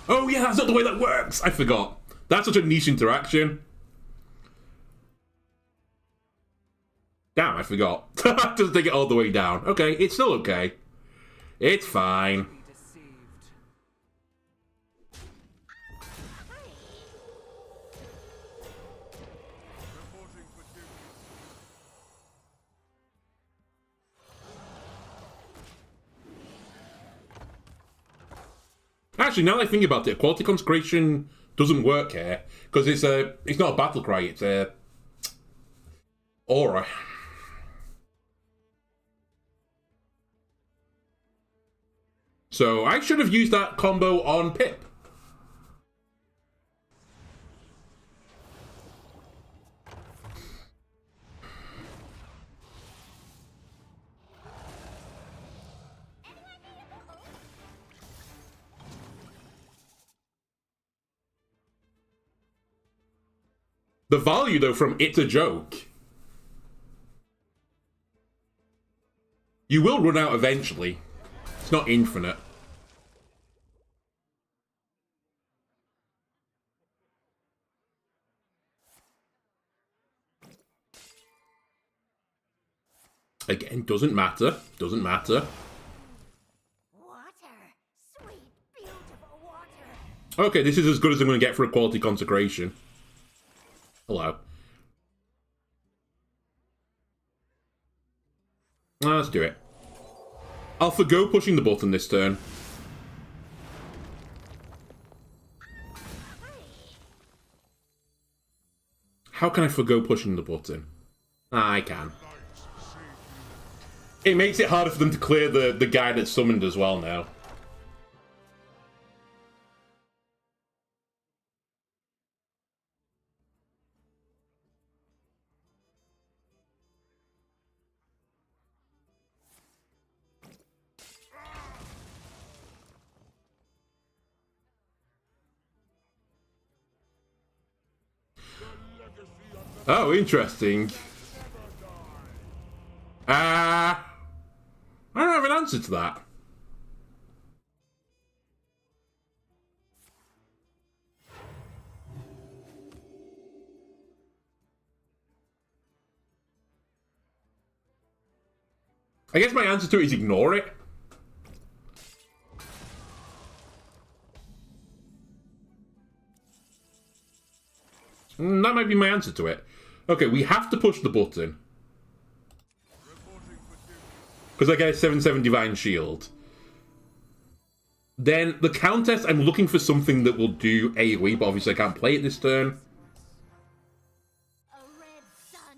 Oh, yeah, that's not the way that works. I forgot. That's such a niche interaction. Damn, I forgot. Just take it all the way down. Okay, it's still okay. It's fine. Actually, now that I think about it, Quality Consecration doesn't work here because it's not a battle cry, it's a aura. So I should have used that combo on Pip. The value, though, from It's a Joke. You will run out eventually. It's not infinite. Again, doesn't matter. Doesn't matter. Water. Sweet, beautiful water. Okay, this is as good as I'm going to get for a Quality Consecration. Hello. Let's do it. I'll forgo pushing the button this turn. How can I forgo pushing the button? I can. It makes it harder for them to clear the guy that's summoned as well now. Oh, interesting. I don't have an answer to that. I guess my answer to it is ignore it. That might be my answer to it. Okay, we have to push the button. Because I get a 7/7 Divine Shield. Then the contest, I'm looking for something that will do AoE, but obviously I can't play it this turn. A red sun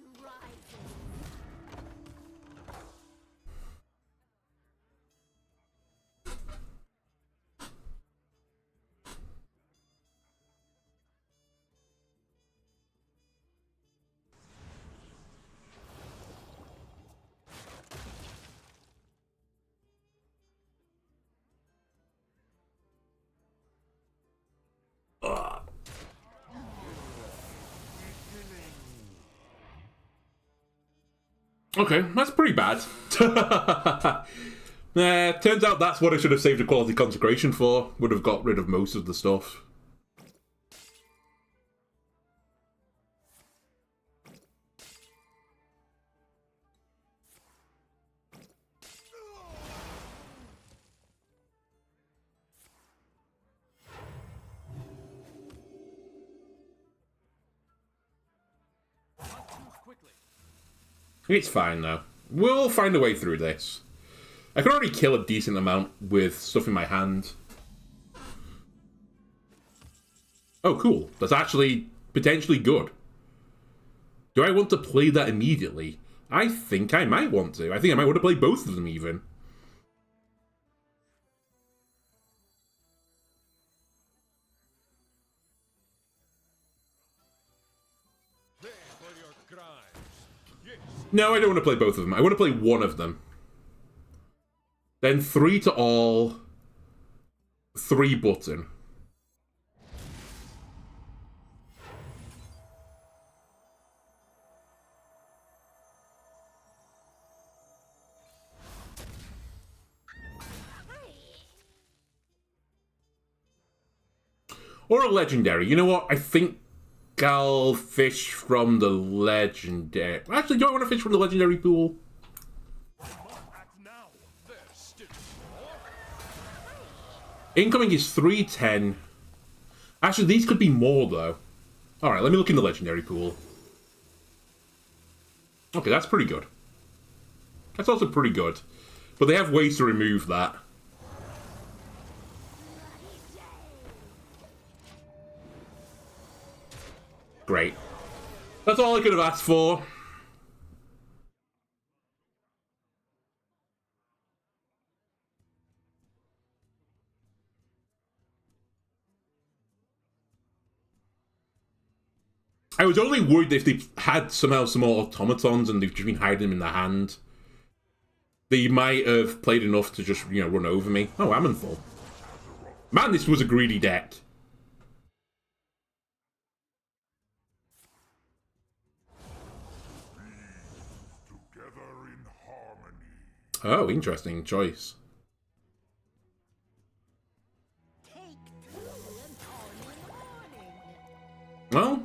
Okay, that's pretty bad. Turns out that's what I should have saved a quality consecration for. Would have got rid of most of the stuff. It's fine though. We'll find a way through this. I can already kill a decent amount with stuff in my hand. Oh, cool. That's actually potentially good. Do I want to play that immediately? I think I might want to. I think I might want to play both of them even. No, I don't want to play both of them. I want to play one of them. Then 3 to all. 3 button. Or a legendary. You know what? I think I'll fish from the legendary. Actually, do I want to fish from the legendary pool? Incoming is 310. Actually, these could be more, though. Alright, let me look in the legendary pool. Okay, that's pretty good. That's also pretty good. But they have ways to remove that. Great. That's all I could have asked for. I was only worried that if they had somehow some more automatons and they've just been hiding them in their hand, they might have played enough to just, you know, run over me. Oh, Amonthal. Man, this was a greedy deck. Oh, interesting choice. Well,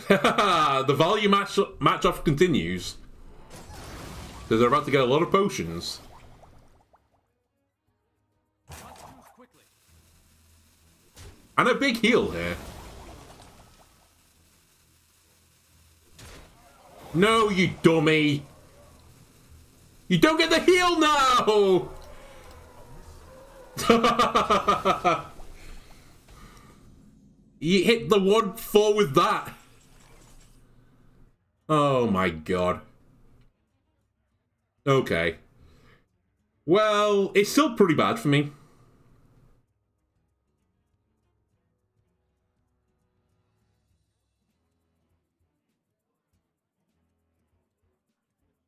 the value match-off continues. Because they're about to get a lot of potions. And a big heal here. No, you dummy! You don't get the heal now! You hit the 1-4 with that. Oh my god. Okay. Well, it's still pretty bad for me.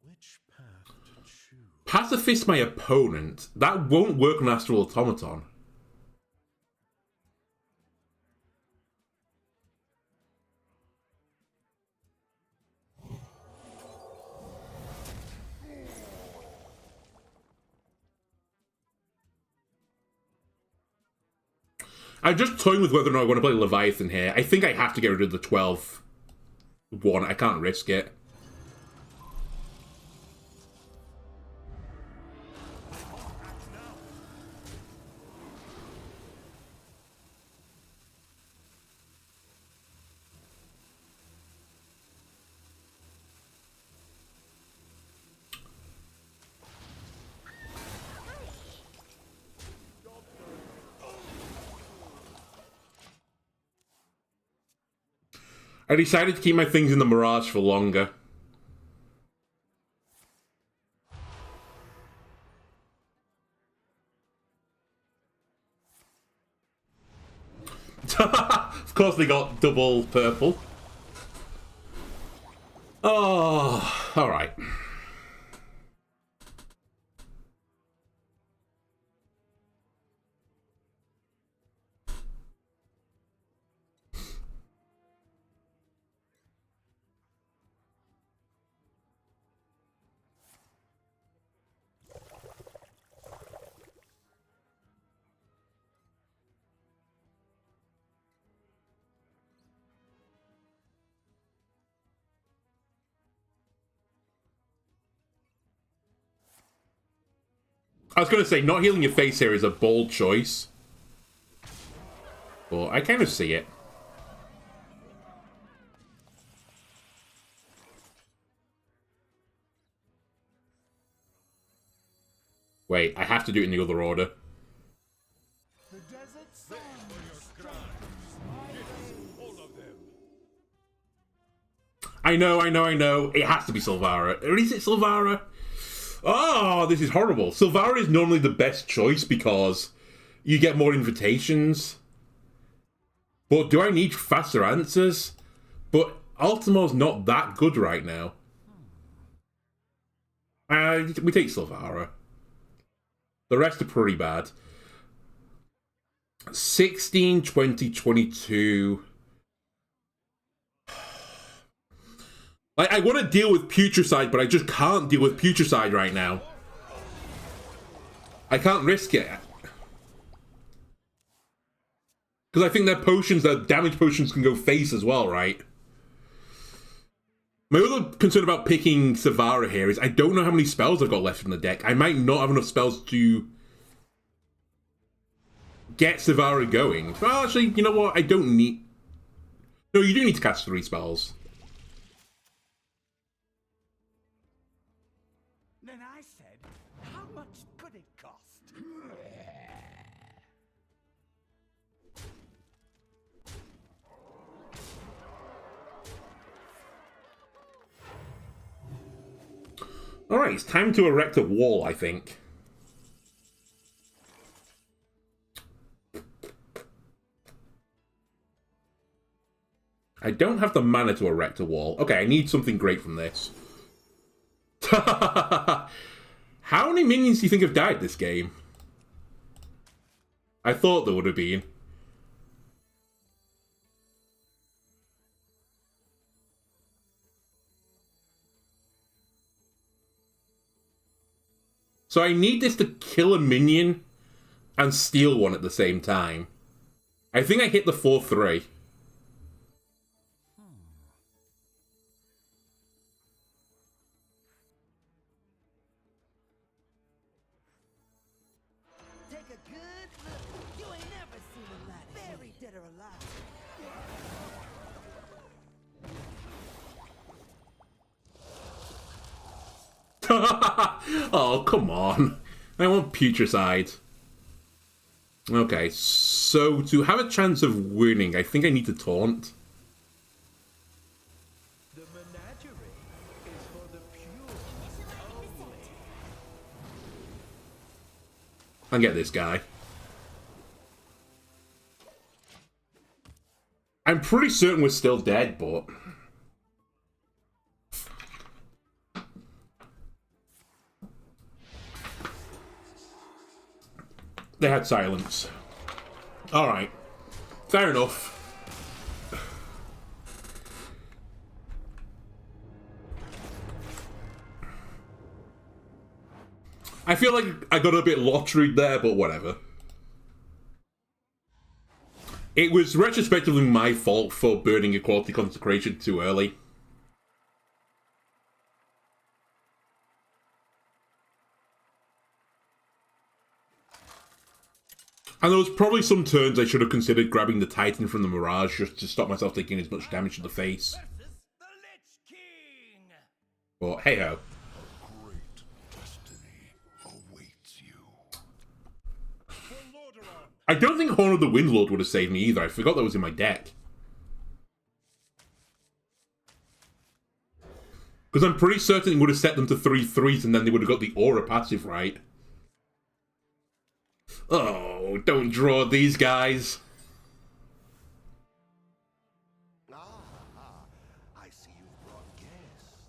Which path to choose? Pacifist my opponent. That won't work on Astral Automaton. I'm just toying with whether or not I want to play Leviathan here. I think I have to get rid of the 12-1. I can't risk it. I decided to keep my things in the Mirage for longer. Of course they got double purple. Oh, alright. I was going to say, not healing your face here is a bold choice. But I kind of see it. Wait, I have to do it in the other order. I know. It has to be Silvara. Or is it Silvara? Oh, this is horrible. Silvara is normally the best choice because you get more invitations. But do I need faster answers? But Ultimo's not that good right now. We take Silvara. The rest are pretty bad. 16, 20, 22... I want to deal with Putricide, but I just can't deal with Putricide right now. I can't risk it. Because I think their potions, their damage potions can go face as well, right? My other concern about picking Silvara here is I don't know how many spells I've got left in the deck. I might not have enough spells to get Silvara going. Well, actually, you know what? I don't need... No, you do need to cast 3 spells. Alright, it's time to erect a wall, I think. I don't have the mana to erect a wall. Okay, I need something great from this. How many minions do you think have died this game? I thought there would have been. So I need this to kill a minion and steal one at the same time. I think I hit the 4-3. Take a good look. You ain't never seen a lot. Buried dead or alive. Oh, come on. I want Putricide. Okay, so to have a chance of winning, I think I need to taunt. The menagerie is for the pure. And get this guy. I'm pretty certain we're still dead, but... They had silence. Alright. Fair enough. I feel like I got a bit lotteried there, but whatever. It was retrospectively my fault for burning Equality Consecration too early. And there was probably some turns I should have considered grabbing the Titan from the Mirage just to stop myself taking as much damage to the face. But hey-ho. Great destiny awaits you. I don't think Horn of the Windlord would have saved me either. I forgot that was in my deck. Because I'm pretty certain it would have set them to 3/3s and then they would have got the Aura passive right. Oh, don't draw these guys. I see you've brought guests.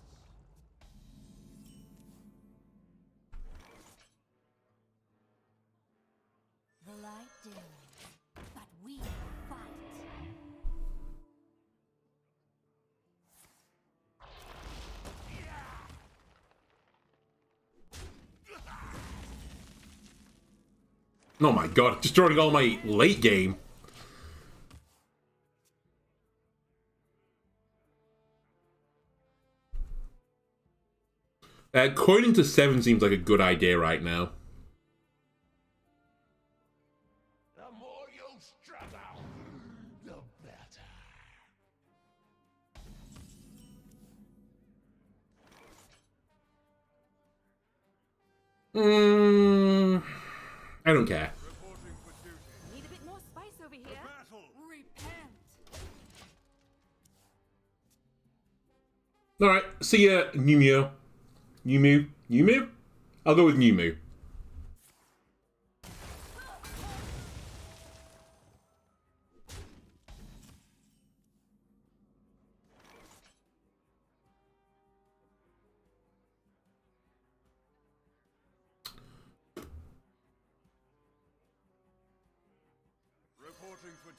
The light dims, but we fight. Oh my god, destroying all my late game. Coining to 7 seems like a good idea right now. closer the better. I don't care. Reporting for duty. Need a bit more spice over here. Battle. Repent. Alright, see ya, New Mu? I'll go with New Mu.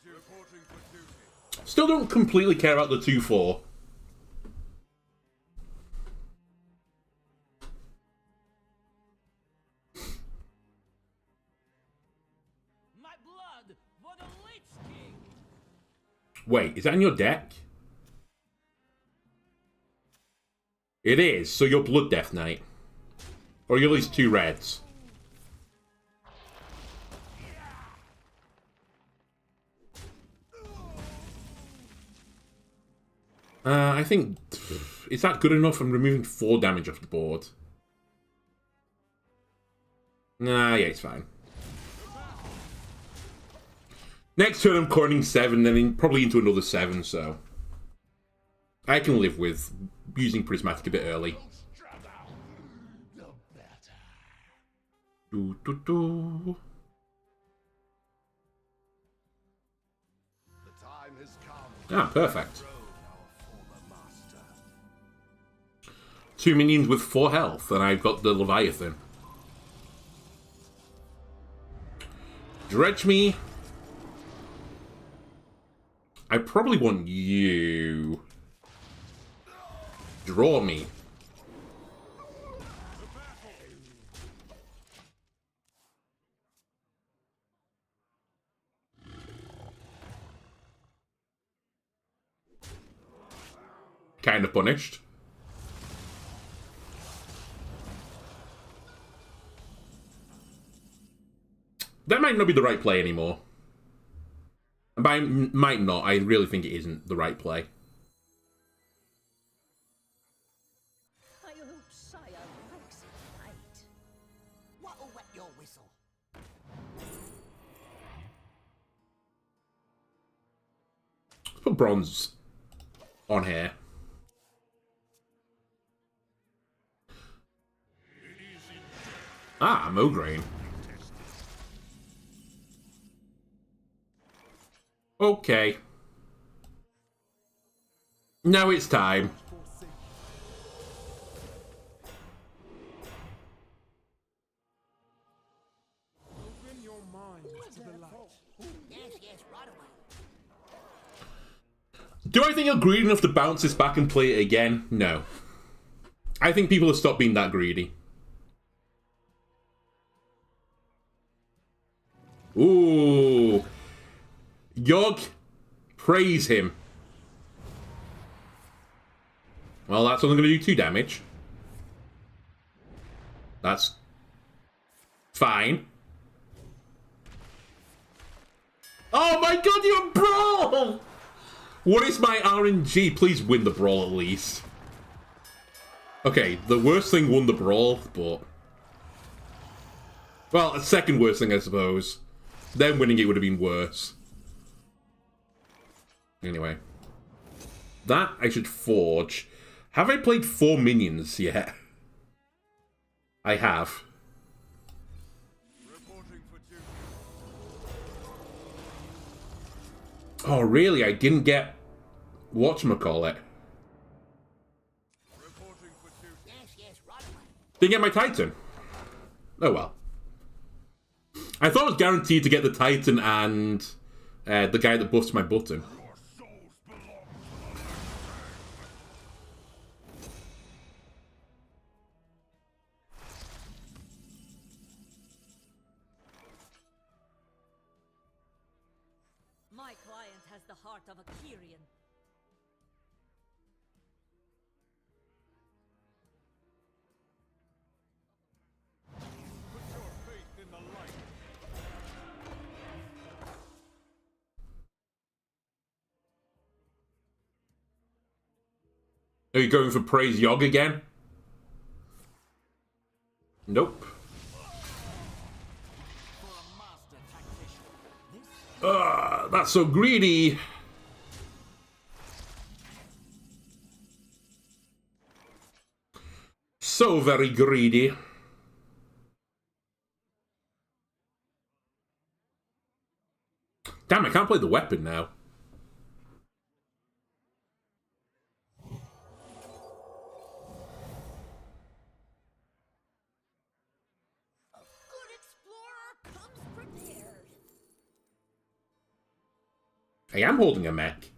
Reporting for duty. Still don't completely care about the 2-4. My blood for the Lich King. Wait, is that in your deck? It is, so you're Blood Death Knight. Or you're at least 2 reds. I think... Is that good enough? I'm removing 4 damage off the board. Nah, yeah, it's fine. Next turn I'm corning 7, then probably into another 7, so... I can live with using Prismatic a bit early. The better. Do. The time has come. Ah, perfect. Throne our former master. 2 minions with 4 health, and I've got the Leviathan. Dredge me. I probably want you. Draw me. Kind of punished. That might not be the right play anymore. By might not, I really think it isn't the right play. I hope Sire likes it right. What'll wet your whistle? Let's put bronze on here. Ah, Mograine. Okay. Now it's time. Open your mind to the light. Yes, right away. Do I think you're greedy enough to bounce this back and play it again? No. I think people have stopped being that greedy. Ooh. Yogg, praise him. Well, that's only going to do 2 damage. That's fine. Oh my god, you're a brawl! What is my RNG? Please win the brawl at least. Okay, the worst thing won the brawl, but... Well, the second worst thing, I suppose. Then winning it would have been worse. Anyway. That I should forge. Have I played 4 minions yet? I have. Reporting for duty. Oh, really? I didn't get... whatchamacallit. Reporting for duty. Yes, right away. Didn't get my Titan. Oh well. I thought I was guaranteed to get the Titan and the guy that buffs my button. Your souls belong My client has the heart of a Kyrian. Put your faith in the light. Are you going for Praise Yogg again? Nope. That's so greedy. So very greedy. Damn, I can't play the weapon now. I am holding a mech.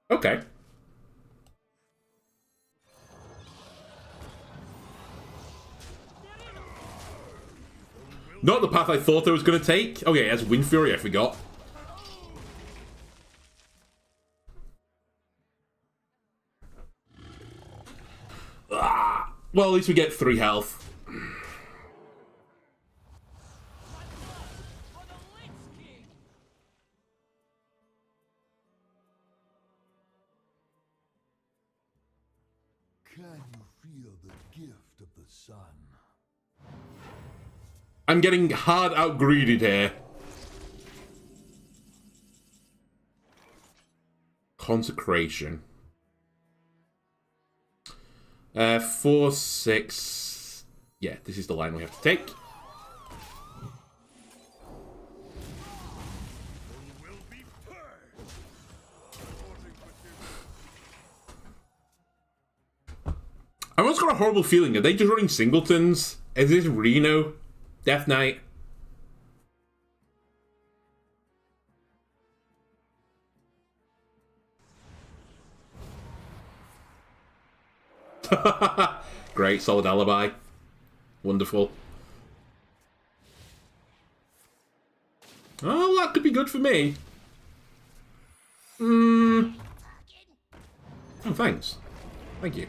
Okay. Not the path I thought I was going to take. Okay, as Wind Fury, I forgot. Well, at least we get 3 health. I'm getting hard out-greeded here. Consecration. 4, 6... Yeah, this is the line we have to take. I've also got a horrible feeling. Are they just running singletons? Is this Reno? Death Knight? Great, solid alibi. Wonderful. Oh, that could be good for me. Oh, thanks. Thank you.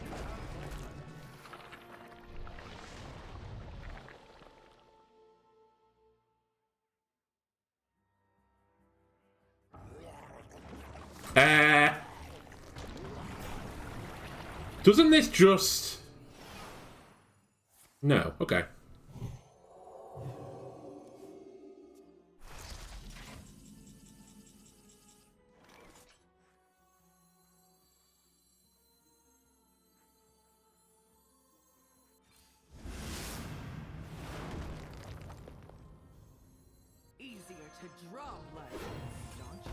Doesn't this just... No, okay. Easier to draw blood, don't you?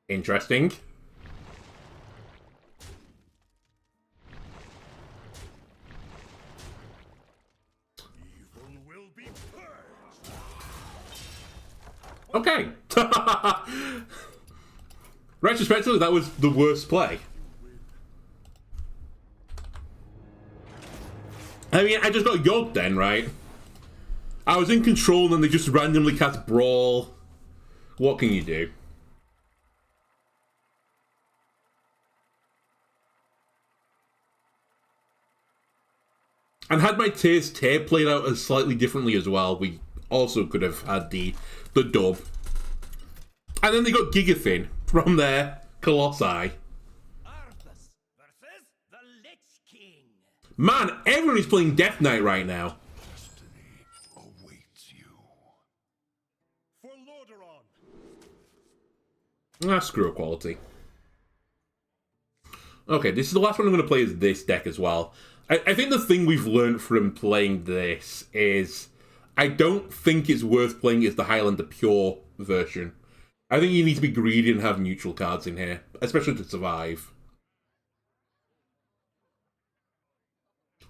Interesting. Evil will be purged. Okay. Retrospectively, that was the worst play. I mean, I just got yogged then, right? I was in control and then they just randomly cast Brawl. What can you do? And had my Tears Tear played out as slightly differently as well, we also could have had the dub. And then they got Gigathin from their Colossi. Arthas versus the Lich King. Man, everyone is playing Death Knight right now. Destiny awaits you. For Lordaeron. Ah, screw equality. Okay, this is the last one I'm going to play is this deck as well. I think the thing we've learned from playing this is I don't think it's worth playing as the Highlander pure version. I think you need to be greedy and have neutral cards in here, especially to survive.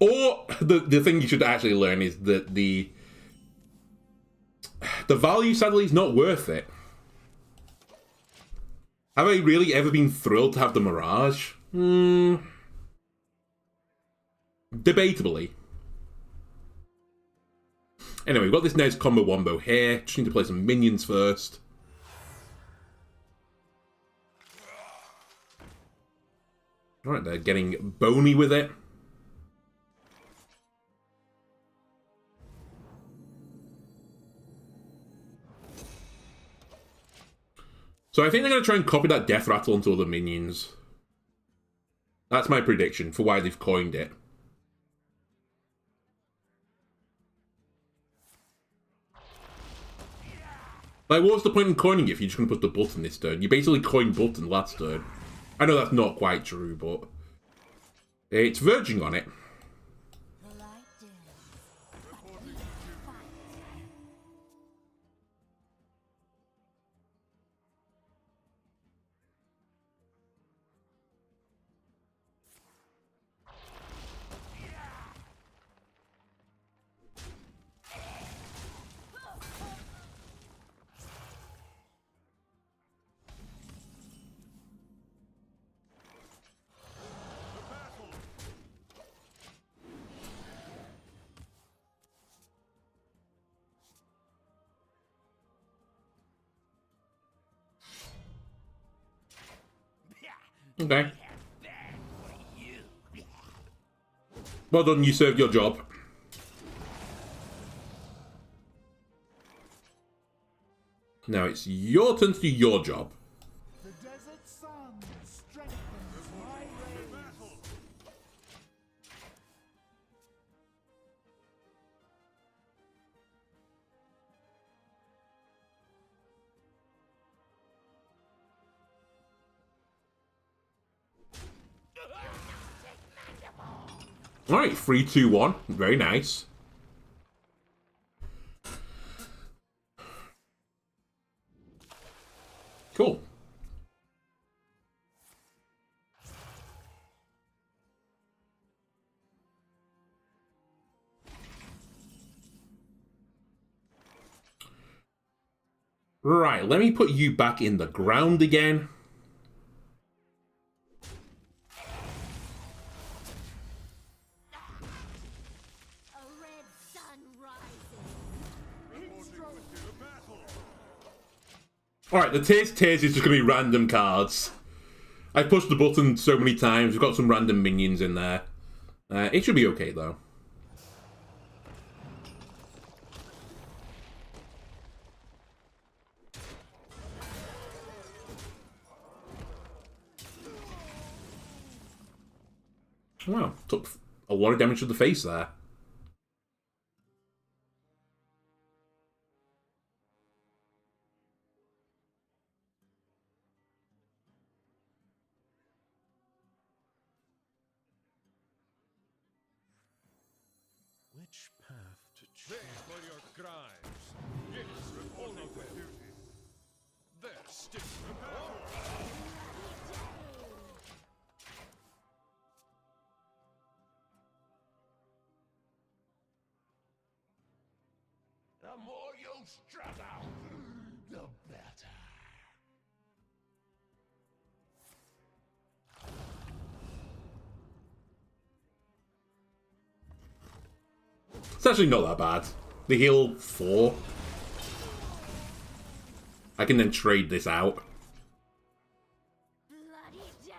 Or the thing you should actually learn is that the value sadly is not worth it. Have I really ever been thrilled to have the Mirage? Debatably. Anyway, we've got this nice combo wombo here. Just need to play some minions first. Alright, they're getting bony with it. So I think they're going to try and copy that death rattle onto other minions. That's my prediction for why they've coined it. Like, what's the point in coining it if you're just going to put the button this turn? You basically coined button last turn. I know that's not quite true, but it's verging on it. The light dims, but we fight. Okay. Well done, you served your job. Now it's your turn to do your job. The desert sun strengthens my rays. Alright, 3, 2, 1. Very nice. Cool. Right, let me put you back in the ground again. A red sun rises. Alright, the Tears is just going to be random cards. I pushed the button so many times. We've got some random minions in there. It should be okay, though. Wow, took a lot of damage to the face there. Which path to choose? For your crimes. Yes, all of their duty. There, stick to battle. The more you struggle, the better. It's actually not that bad. They heal 4. I can then trade this out. Bloody day.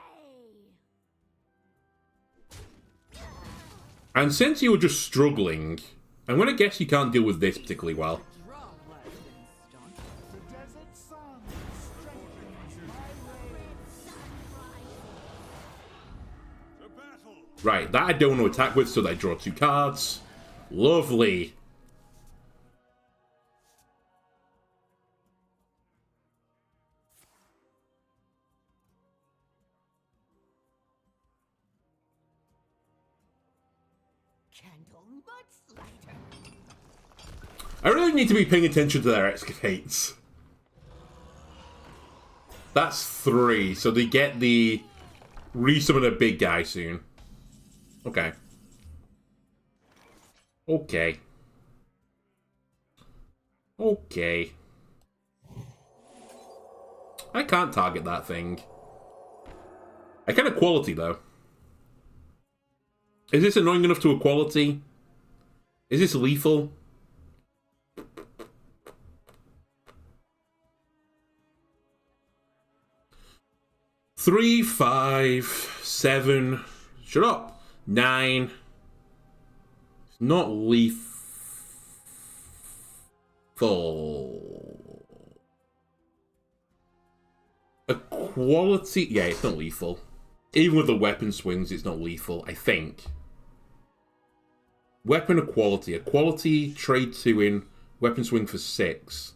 And since you were just struggling, I'm going to guess you can't deal with this particularly well. Draw less than stun. The desert sun strengthens my rays. To battle. Right, that I don't want to attack with, so I draw 2 cards. Lovely. Candle mudslider. I really need to be paying attention to their excavates. That's 3, so they get the resummon a big guy soon. Okay. Okay. Okay. I can't target that thing. I can equality, though. Is this annoying enough to equality? Is this lethal? 3, 5, 7. Shut up. 9. It's not lethal. A quality. Yeah, it's not lethal. Even with the weapon swings, it's not lethal, I think. Weapon equality. Equality, trade 2 in, weapon swing for 6.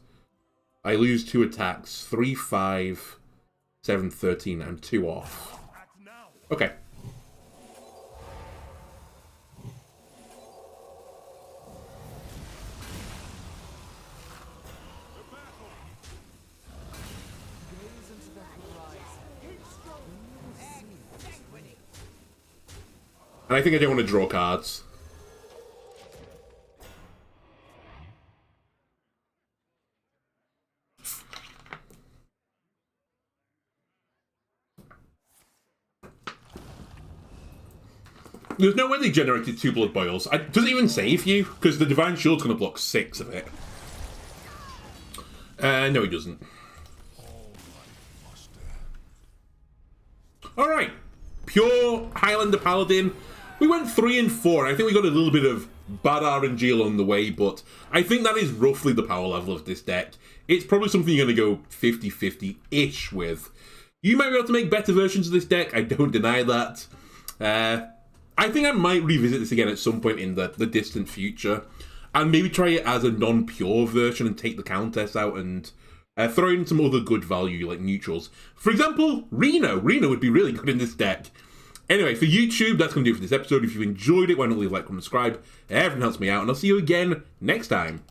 I lose 2 attacks. 3, 5, 7, 13. I'm 2 off. Okay. And I think I don't want to draw cards. There's no way they generated 2 blood boils. Does it even save you? Because the Divine Shield's going to block 6 of it. No, he doesn't. Alright. Pure Highlander Paladin. We went 3 and 4. I think we got a little bit of bad RNG along the way, but I think that is roughly the power level of this deck. It's probably something you're going to go 50-50-ish with. You might be able to make better versions of this deck. I don't deny that. I think I might revisit this again at some point in the distant future. And maybe try it as a non-pure version and take the countess out and throw in some other good value like neutrals. For example, Reno. Reno would be really good in this deck. Anyway, for YouTube, that's going to do it for this episode. If you enjoyed it, why not leave a like, comment, subscribe. Everything helps me out, and I'll see you again next time.